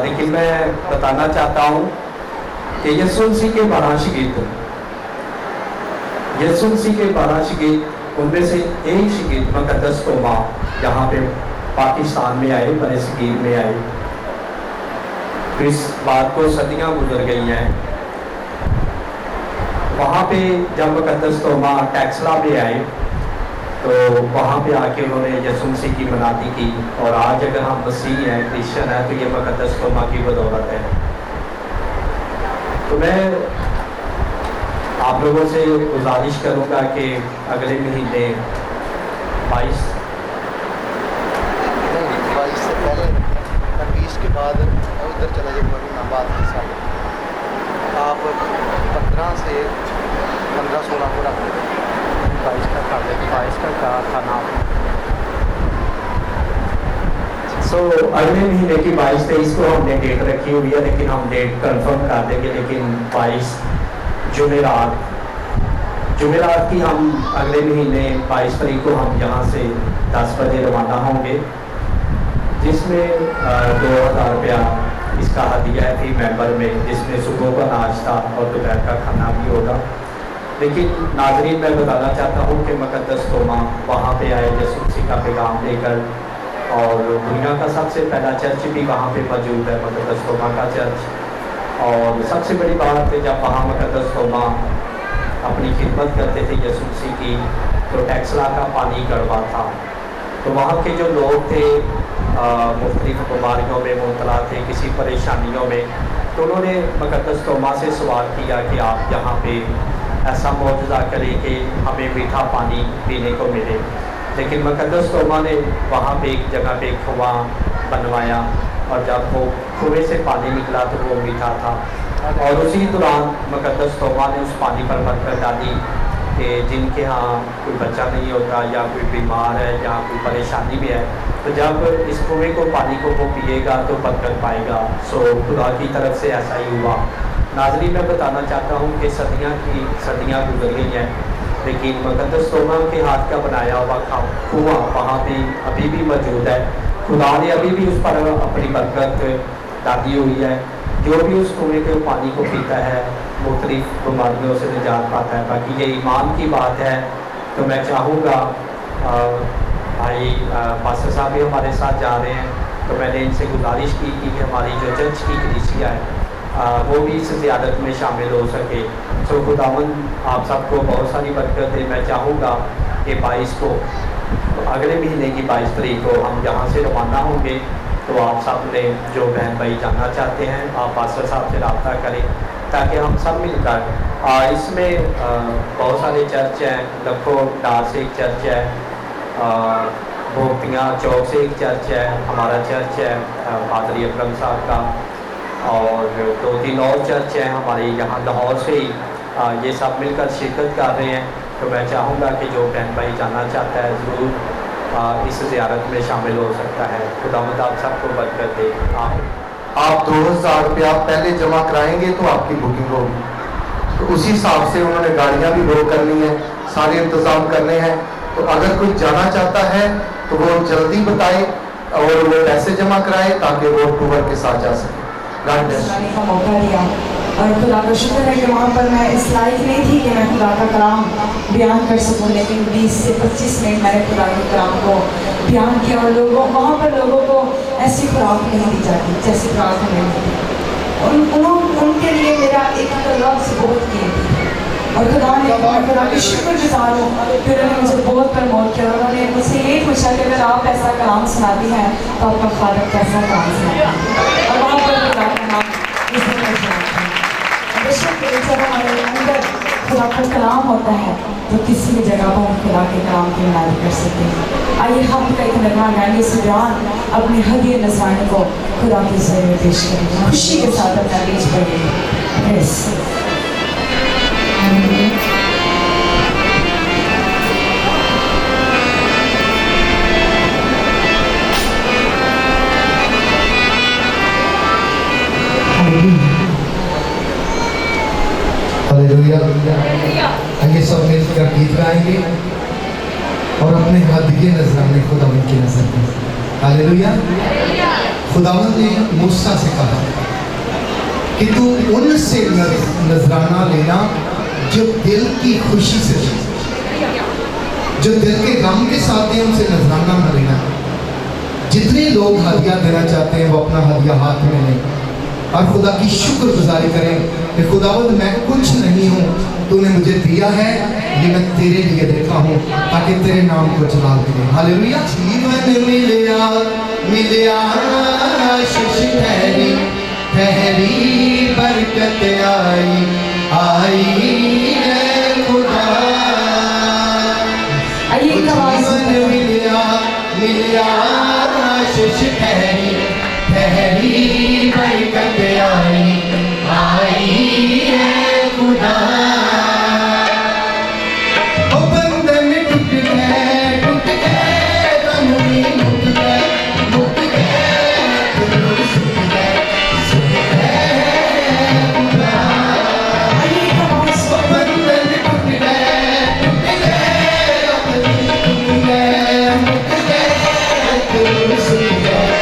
लेकिन मैं बताना चाहता हूँ कि यीशु मसीह के 12 शागिर्द, यीशु मसीह के 12 शागिर्द, उनमें से एक शागिर्द मुकद्दस तोमा यहाँ पे पाकिस्तान में आए, बड़े सगीर में आए। तो इस बात को सदियाँ गुजर गई हैं। वहाँ पे जब मुकद्दस तोमा टैक्सला में आए तो वहाँ पे आके उन्होंने यीशु मसीह की मनादी की, और आज अगर हम मसीह हैं, क्रिश्चियन हैं, तो ये मुकद्दस तोमा की बदौलत है। तो मैं आप लोगों से गुजारिश करूँगा कि अगले महीने 22 से पहले 20 के बाद उधर चला जाऊँगा बात के साथ। आप 15 से 15-16 को रख दें। 22 का खा लें, 22 का खाना। अगले महीने की 22-23 को हमने डेट रखी हुई है, लेकिन हम डेट कंफर्म कर देंगे। लेकिन 22 जुमेरात की हम अगले महीने 22 तारीख को हम यहाँ से 10 बजे रवाना होंगे, जिसमें 2000 रुपया इसका हदिया है फी मेंबर में, जिसमें सुबह का नाश्ता और दोपहर का खाना भी होगा। लेकिन नाज़रीन मैं बताना चाहता हूँ कि मुकद्दस तोमा वहाँ पे आए यीशु मसीह का पैगाम लेकर, और दुनिया का सबसे पहला चर्च भी वहाँ पे मौजूद है, मुकद्दस तोमा का चर्च। और सबसे बड़ी बात है, जब वहाँ मुकद्दस तोमा अपनी खिदमत करते थे यीशु मसीह की, तो टैक्सला का पानी कड़वा था। तो वहाँ के जो लोग थे मुख्तलिफ बीमारियों में मुबतला थे, किसी परेशानियों में, तो उन्होंने मुकद्दस तोमा से सवाल किया कि आप यहाँ पे ऐसा मौजूदा करें कि हमें मीठा पानी पीने को मिले। लेकिन मुकद्दस तोमा ने वहाँ पे एक जगह पे कुआं बनवाया, और जब वो कुएं से पानी निकला तो वो मीठा था। और उसी दौरान मुकद्दस तोमा ने उस पानी पर बरकत डाली कि जिनके यहाँ कोई बच्चा नहीं होता, या कोई बीमार है, या कोई परेशानी भी है, तो जब इस कुएं को पानी को वो पिएगा तो बरकत पाएगा। सो खुदा की तरफ से ऐसा ही हुआ। नाज़रीन मैं बताना चाहता हूँ कि सदियाँ गुजर गई हैं, लेकिन मुकद्दस तोमा के हाथ का बनाया हुआ कुआं वहाँ भी अभी भी मौजूद है। खुदा ने अभी भी उस पर अपनी बरकत डाली हुई है। जो भी उस कुएं के पानी को पीता है मुख्तलिफ बीमारियों से निजात पाता है। बाकी ये ईमान की बात है। तो मैं चाहूँगा भाई पास्टर साहब भी हमारे साथ जा रहे हैं, तो मैंने इनसे गुजारिश की कि हमारी जो चर्च की कलीसिया है वो भी इस ज़ियारत में शामिल हो सके। तो खुदावंद आप सबको बहुत सारी बरकत दे। मैं चाहूँगा कि 22 को अगले महीने की 22 तारीख को हम यहाँ से रवाना होंगे। तो आप सब ने जो बहन भाई जानना चाहते हैं आप पास्टर साहब से रब्ता करें ताकि हम सब मिलकर इसमें बहुत सारे चर्च हैं। लखो डार से एक चर्च है, भोगतियाँ चौक से एक चर्च है, हमारा चर्च है पादरी अकरम साहब का, और 2-3 और चर्च हैं हमारे यहाँ लाहौर से ही। ये सब मिलकर शिरकत कर रहे हैं। तो मैं चाहूँगा कि जो बहन भाई जानना चाहता है ज़रूर इस ज़ियारत में शामिल हो सकता है। खुदावंद आप सबको बरकत दे। आप 2000 रुपया पहले जमा कराएंगे तो आपकी बुकिंग होगी। तो उसी हिसाब से उन्होंने गाड़ियाँ भी बुक करनी है, सारे इंतज़ाम करने हैं। तो अगर कोई जाना चाहता है तो वो जल्दी बताए और वो पैसे जमा कराए ताकि वो अक्टूबर के साथ जा सके। God bless. जाने का मौका दिया और खुदा का शुक्र है कि वहाँ पर मैं इस लायक नहीं थी कि मैं खुदा का कलाम बयान कर सकूँ, लेकिन 20 से 25 मिनट मैंने खुदा के कलाम को बयान किया। और वहाँ पर लोगों को ऐसी खुराक नहीं दी जाती जैसी खुराक हमें मिलती। उनके लिए मेरा एक लफ्ज़ बहुत कीमती है और खुदा ने मैं खुदा की शुक्रगुजार हूँ कि उन्होंने मुझे बहुत प्रमोट किया। उन्होंने मुझसे ये पूछा कि अगर आप ऐसा कलाम सुनाती हैं तो आपका खालिक कैसा कलाम सुनाता है, और वहाँ पर खुदा का नाम बेशक जब हमारे अंदर खुदा का कलाम होता है तो किसी भी जगह पर हम खुदा के कलाम की मनाई कर सकते हैं। आइए हम का एक नगमा गाएंगे, इस बयान अपने हदीय नज़राने को खुदा के ज़रिए पेश करेंगे, खुशी के साथ अपना पेश करेंगे। हालेलुया। आइए सब मिलकर गीत गाएंगे और अपने हदीये नजराने खुदावंद की नजर में। हालेलुया। खुदावंद ने मूसा से कहा कि तू उनसे नजराना लेना जो दिल की खुशी से दे, जो दिल के गम के साथ है उनसे नजराना न लेना। जितने लोग हदिया देना चाहते हैं वो अपना हदिया हाथ में लें और खुदा की शुक्रगुजारी करें कि खुदावंद मैं कुछ नहीं हूँ, तूने मुझे दिया है, ये मैं तेरे लिए देता हूँ ताकि तेरे नाम को जलाल दे। हालेलुया। जीवन मिलिया मिलिया आशीष ठहरी ठहरी बरकत आई आई है खुदा। जीवन मिलिया मिलिया आशीष ठहरी ठहरी बरकत आई है खुदा। ओ बंधन टूट गए तन्वी मुक्त गए सुख गए खुदा। ओ बंधन टूट गए मुक्त गए सुख गए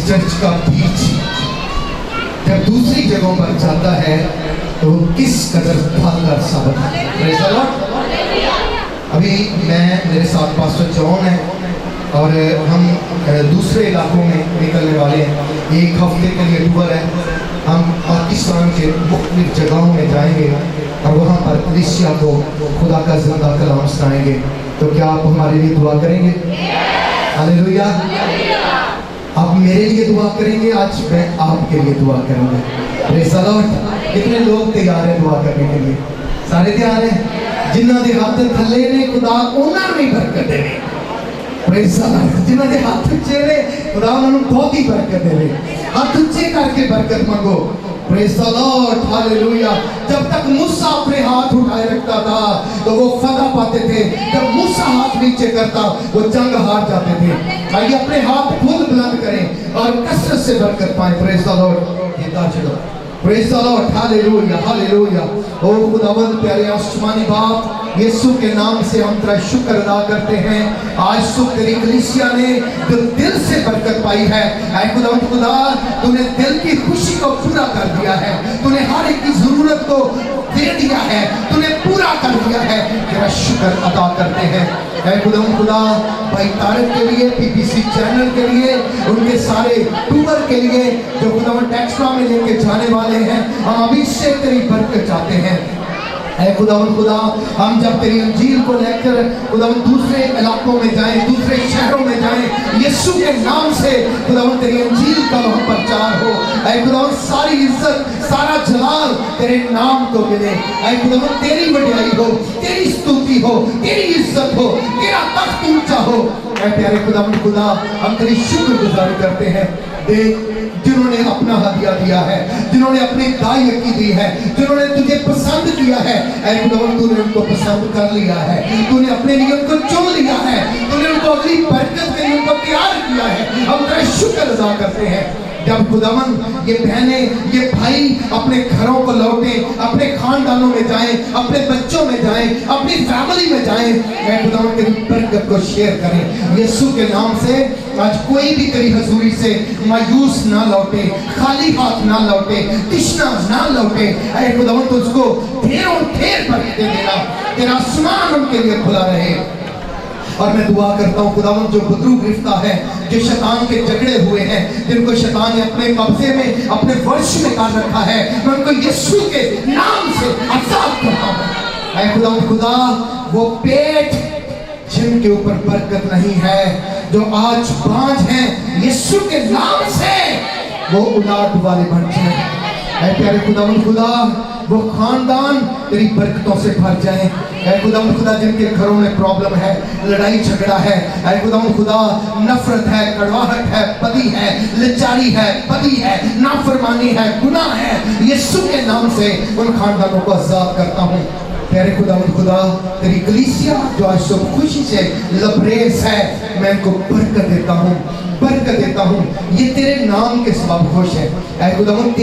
चर्च का बीच जब दूसरी जगहों पर जाता है तो वो किस कदर फलदार साबित होता है। Praise the Lord। अभी मेरे साथ पास्टर जॉन है और हम दूसरे इलाकों में निकलने वाले हैं। एक हफ्ते के लिए टूर है। हम पाकिस्तान के मुख्तलिफ जगहों में जाएंगे और वहाँ पर कलीसिया को खुदा का जिंदा कलाम सुनाएंगे। तो क्या आप हमारे लिए दुआ करेंगे? हालेलुया। आप मेरे लिए दुआ करेंगे, आज मैं आपके लिए दुआ करूंगा। Praise the Lord. कितने लोग तैयार हैं दुआ करने के लिए? सारे तैयार हैं? जिन्हों के हाथ थले ने खुदा उन्होंने भी बरकत देवे। Praise the Lord. जिन्हों के हाथ ऊंचे ने खुदा उन्होंने बहुत ही बरकत देवे। हाथ ऊंचे करके बरकत मांगो। Praise the Lord. हालेलुया। जब तक मूसा अपने हाथ उठाए रखता था तो वो फतह पाते थे। जब मूसा हाथ नीचे करता वो जंग हार जाते थे। आइए अपने हाथ खुद बुलंद करें और कसरत से बरकत पाएं। Praise the Lord. हिता चलो। Praise the Lord. Hallelujah hallelujah. ओ खुदावंद प्यारे आसमानी बाप, यीशु के नाम से हम तेरा शुक्र अदा करते हैं। आज सुबह तेरी कलीसिया ने जो दिल से बरकत पाई है, ऐ खुदावंद खुदा, तूने दिल की खुशी को पूरा कर दिया है। तूने हर एक की जरूरत को दे दिया है, तूने पूरा कर दिया है। तेरा शुक्र अदा करते हैं। ऐ खुदावंद खुदा, भाई तारक के लिए, पीपीसी चैनल के लिए, उनके सारे टूर के लिए जो खुदावंद टेक्सला में लेके जाने वाले हैं, हम अभी से तेरी बरकत चाहते हैं। ऐ खुदावंद खुदा, हम जब तेरी अंजील को लेकर खुदावंद दूसरे इलाकों में जाएं, दूसरे शहरों में जाएं, यीशु के नाम से खुदावंद तेरी अंजील का वहाँ प्रचार हो। ऐ खुदावंद सारी इज्जत, सारा जलाल तेरे नाम को मिले। ऐ खुदावंद तेरी वड्याई हो, तेरी स्तुति हो, तेरी इज्जत हो, तेरा तख्त ऊंचा हो। ऐ प्यारे खुदावंद खुदा, हम तेरी शुक्रगुजारी करते हैं। देख, जिन्होंने अपना हदिया दिया है, जिन्होंने अपनी दायकी दी है, जिन्होंने तुझे पसंद किया है, ऐ खुदावंद तूने उनको पसंद कर लिया है। तूने अपने लिए उनको चुन लिया है। तूने उनको अगली बरकत के लिए उनको तैयार किया है। हम तेरा शुक्र अदा करते हैं। जब खुदावंद ये बहनें, ये भाई अपने घरों को लौटे, अपने खानदानों में जाएं, अपने बच्चों में जाएं, अपनी फैमिली में जाएं, मैं खुदावंद तेरी बरकत को शेयर करें यीशु के नाम से। आज कोई भी तेरी हजूरी से मायूस ना लौटे, खाली हाथ ना लौटे, तृष्णा ना लौटे। ऐ खुदावंद उसको ढेरों ढेर बरकतें देना, तेरा आसमान उनके लिए खुला रहे। और मैं दुआ करता हूँ खुदावंद, जो बदरू गिरफ्तार है, जो शैतान के झगड़े हुए हैं, जिनको शैतान ने अपने कब्जे में, अपने वश में कर रखा है, मैं उनको यीशु के नाम से आजाद करता हूँ। ऐ खुदावंद खुदा, वो पेट जिनके ऊपर बरकत नहीं है, जो आज बांझ हैं, यीशु के नाम से वो औलाद वाले बन जाए। ऐ प्यारे खुदावंद खुदा, वो खानदान तेरी बरकतों से भर जाए। ऐ खुदावंद खुदा, जिनके घरों में प्रॉब्लम है, लड़ाई झगड़ा है, ऐ खुदावंद खुदा, नफरत है, कड़वाहट है, बदी है, लाचारी है, बदी है, नाफरमानी है, गुनाह है, यीशु के नाम से उन खानदानों को आजाद करता हूँ। प्यारे खुदावंद खुदा, तेरी कलीसिया जो आज सब खुशी से लबरेज है, मैं इनको बरकत देता हूँ, बरकत देता हूँ। ये तेरे नाम के सबब खुश है। ऐ खुदावंद,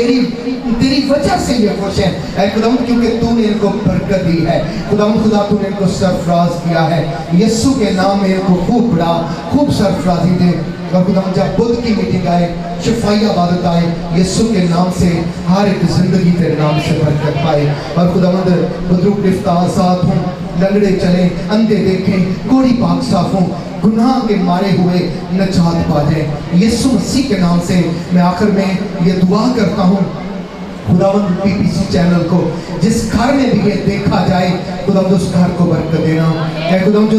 तेरी वजह से ये खुश है। ऐ खुदावंद, क्योंकि तूने इनको बरकत दी है। खुदावंद खुदा, तूने इनको सरफराज किया है। यीशु के नाम में इनको खूब बड़ा, खूब सरफराजी दे। और खुदावंद, जब बुद्ध की मीटिंग आए, शफाई इबादत आए, यीशु के नाम से हर एक जिंदगी तेरे नाम से बरकत पाए। और खुदावंद, बदरू गिरफ्तार आजाद हों, लंगड़े चले, अंधे देखें, कोड़ी पाक साफ हों, गुनाह के मारे हुए नजात पा जाए। यीशु मसीह के नाम से मैं आखिर में ये दुआ करता हूँ। खुदावंद, पीपीसी चैनल को जिस घर में भी ये देखा जाए, खुदावंद उस घर को बरकत देना। ऐ खुदावंद,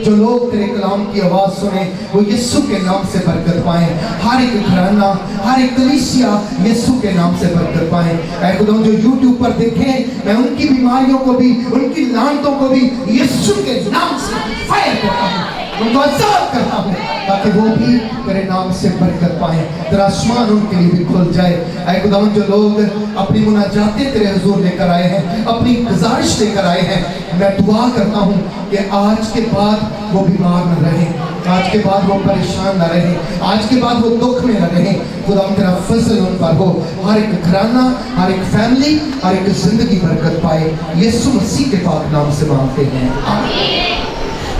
जो लोग तेरे कलाम की आवाज़ सुने, वो यीशु के नाम से बरकत पाएं। हर एक घराना, हर एक कलीसिया यीशु के नाम से बरकत पाएं। ऐ खुदावंद, जो यूट्यूब पर देखें, मैं उनकी बीमारियों को भी, उनकी लानतों को भी यीशु के नाम से फायर करता हूँ, उनको आजाद करता हूँ, ताकि वो भी तेरे नाम से बरकत पाएं। तेरा आसमान उनके लिए भी खुल जाए। ऐ खुदावंद, जो लोग अपनी मुनाजातें तेरे हुजूर लेकर आए हैं, अपनी गुजारिश लेकर आए हैं, मैं दुआ करता हूँ कि आज के बाद वो बीमार न रहें, आज के बाद वो परेशान न रहें, आज के बाद वो दुख में न रहें। खुदावंद, तेरा फजल उन पर हो। हर एक घराना, हर एक फैमिली, हर एक जिंदगी बरकत पाए। यीशु मसीह के पाक नाम से मांगते हैं, आमीन।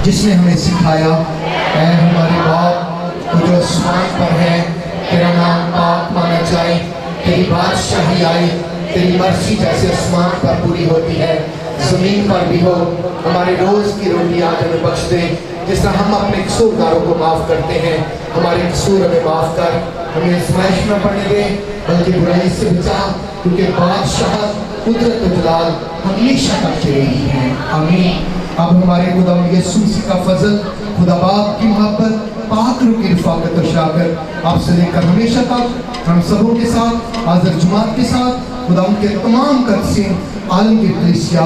जिसने हमें सिखाया, ऐ हमारे बाप, तू जो आसमान पर है, तेरा नाम पाक माना जाए, तेरी बादशाही आए, तेरी मर्जी जैसे आसमान पर पूरी होती है जमीन पर भी हो। हमारे रोज की रोटी आज हमें बख्श दे, जिस तरह हम अपने कसूरदारों को माफ करते हैं, हमारे कसूर हमें माफ कर, हमें आजमाइश में पड़ने दे बल्कि बुराई से बचा, क्योंकि बादशाह कुदरत और जलाल हमेशा का तेरी है। आमीन। अब हमारे खुदा यीशु मसीह का फजल, खुदा बाप की मोहब्बत, पाक रूह की रफाकत और शाकर आपसे लेकर हमेशा तक हम सबों के साथ, हाज़िर जुमात के साथ, खुदा उनके तमाम कदसीन आलम की कलीसिया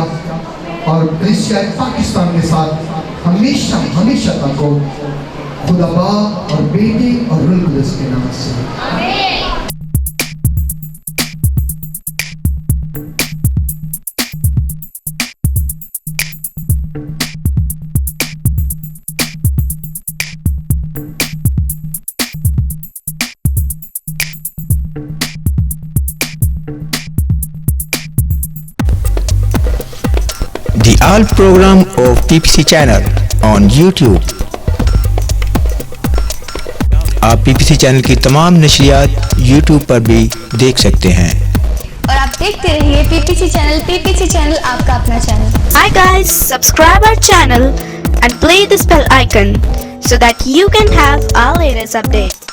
और कलीसिया पाकिस्तान के साथ हमेशा हमेशा तक हो। खुदा बाप और बेटे और रूह कुद्दूस के नाम से। The all program of PPC channel on YouTube। आप PPC चैनल की तमाम नशरियात YouTube पर भी देख सकते हैं और आप देखते रहिए PPC चैनल आपका अपना channel. Hi guys, subscribe our channel and play this bell icon so that you can have our latest update.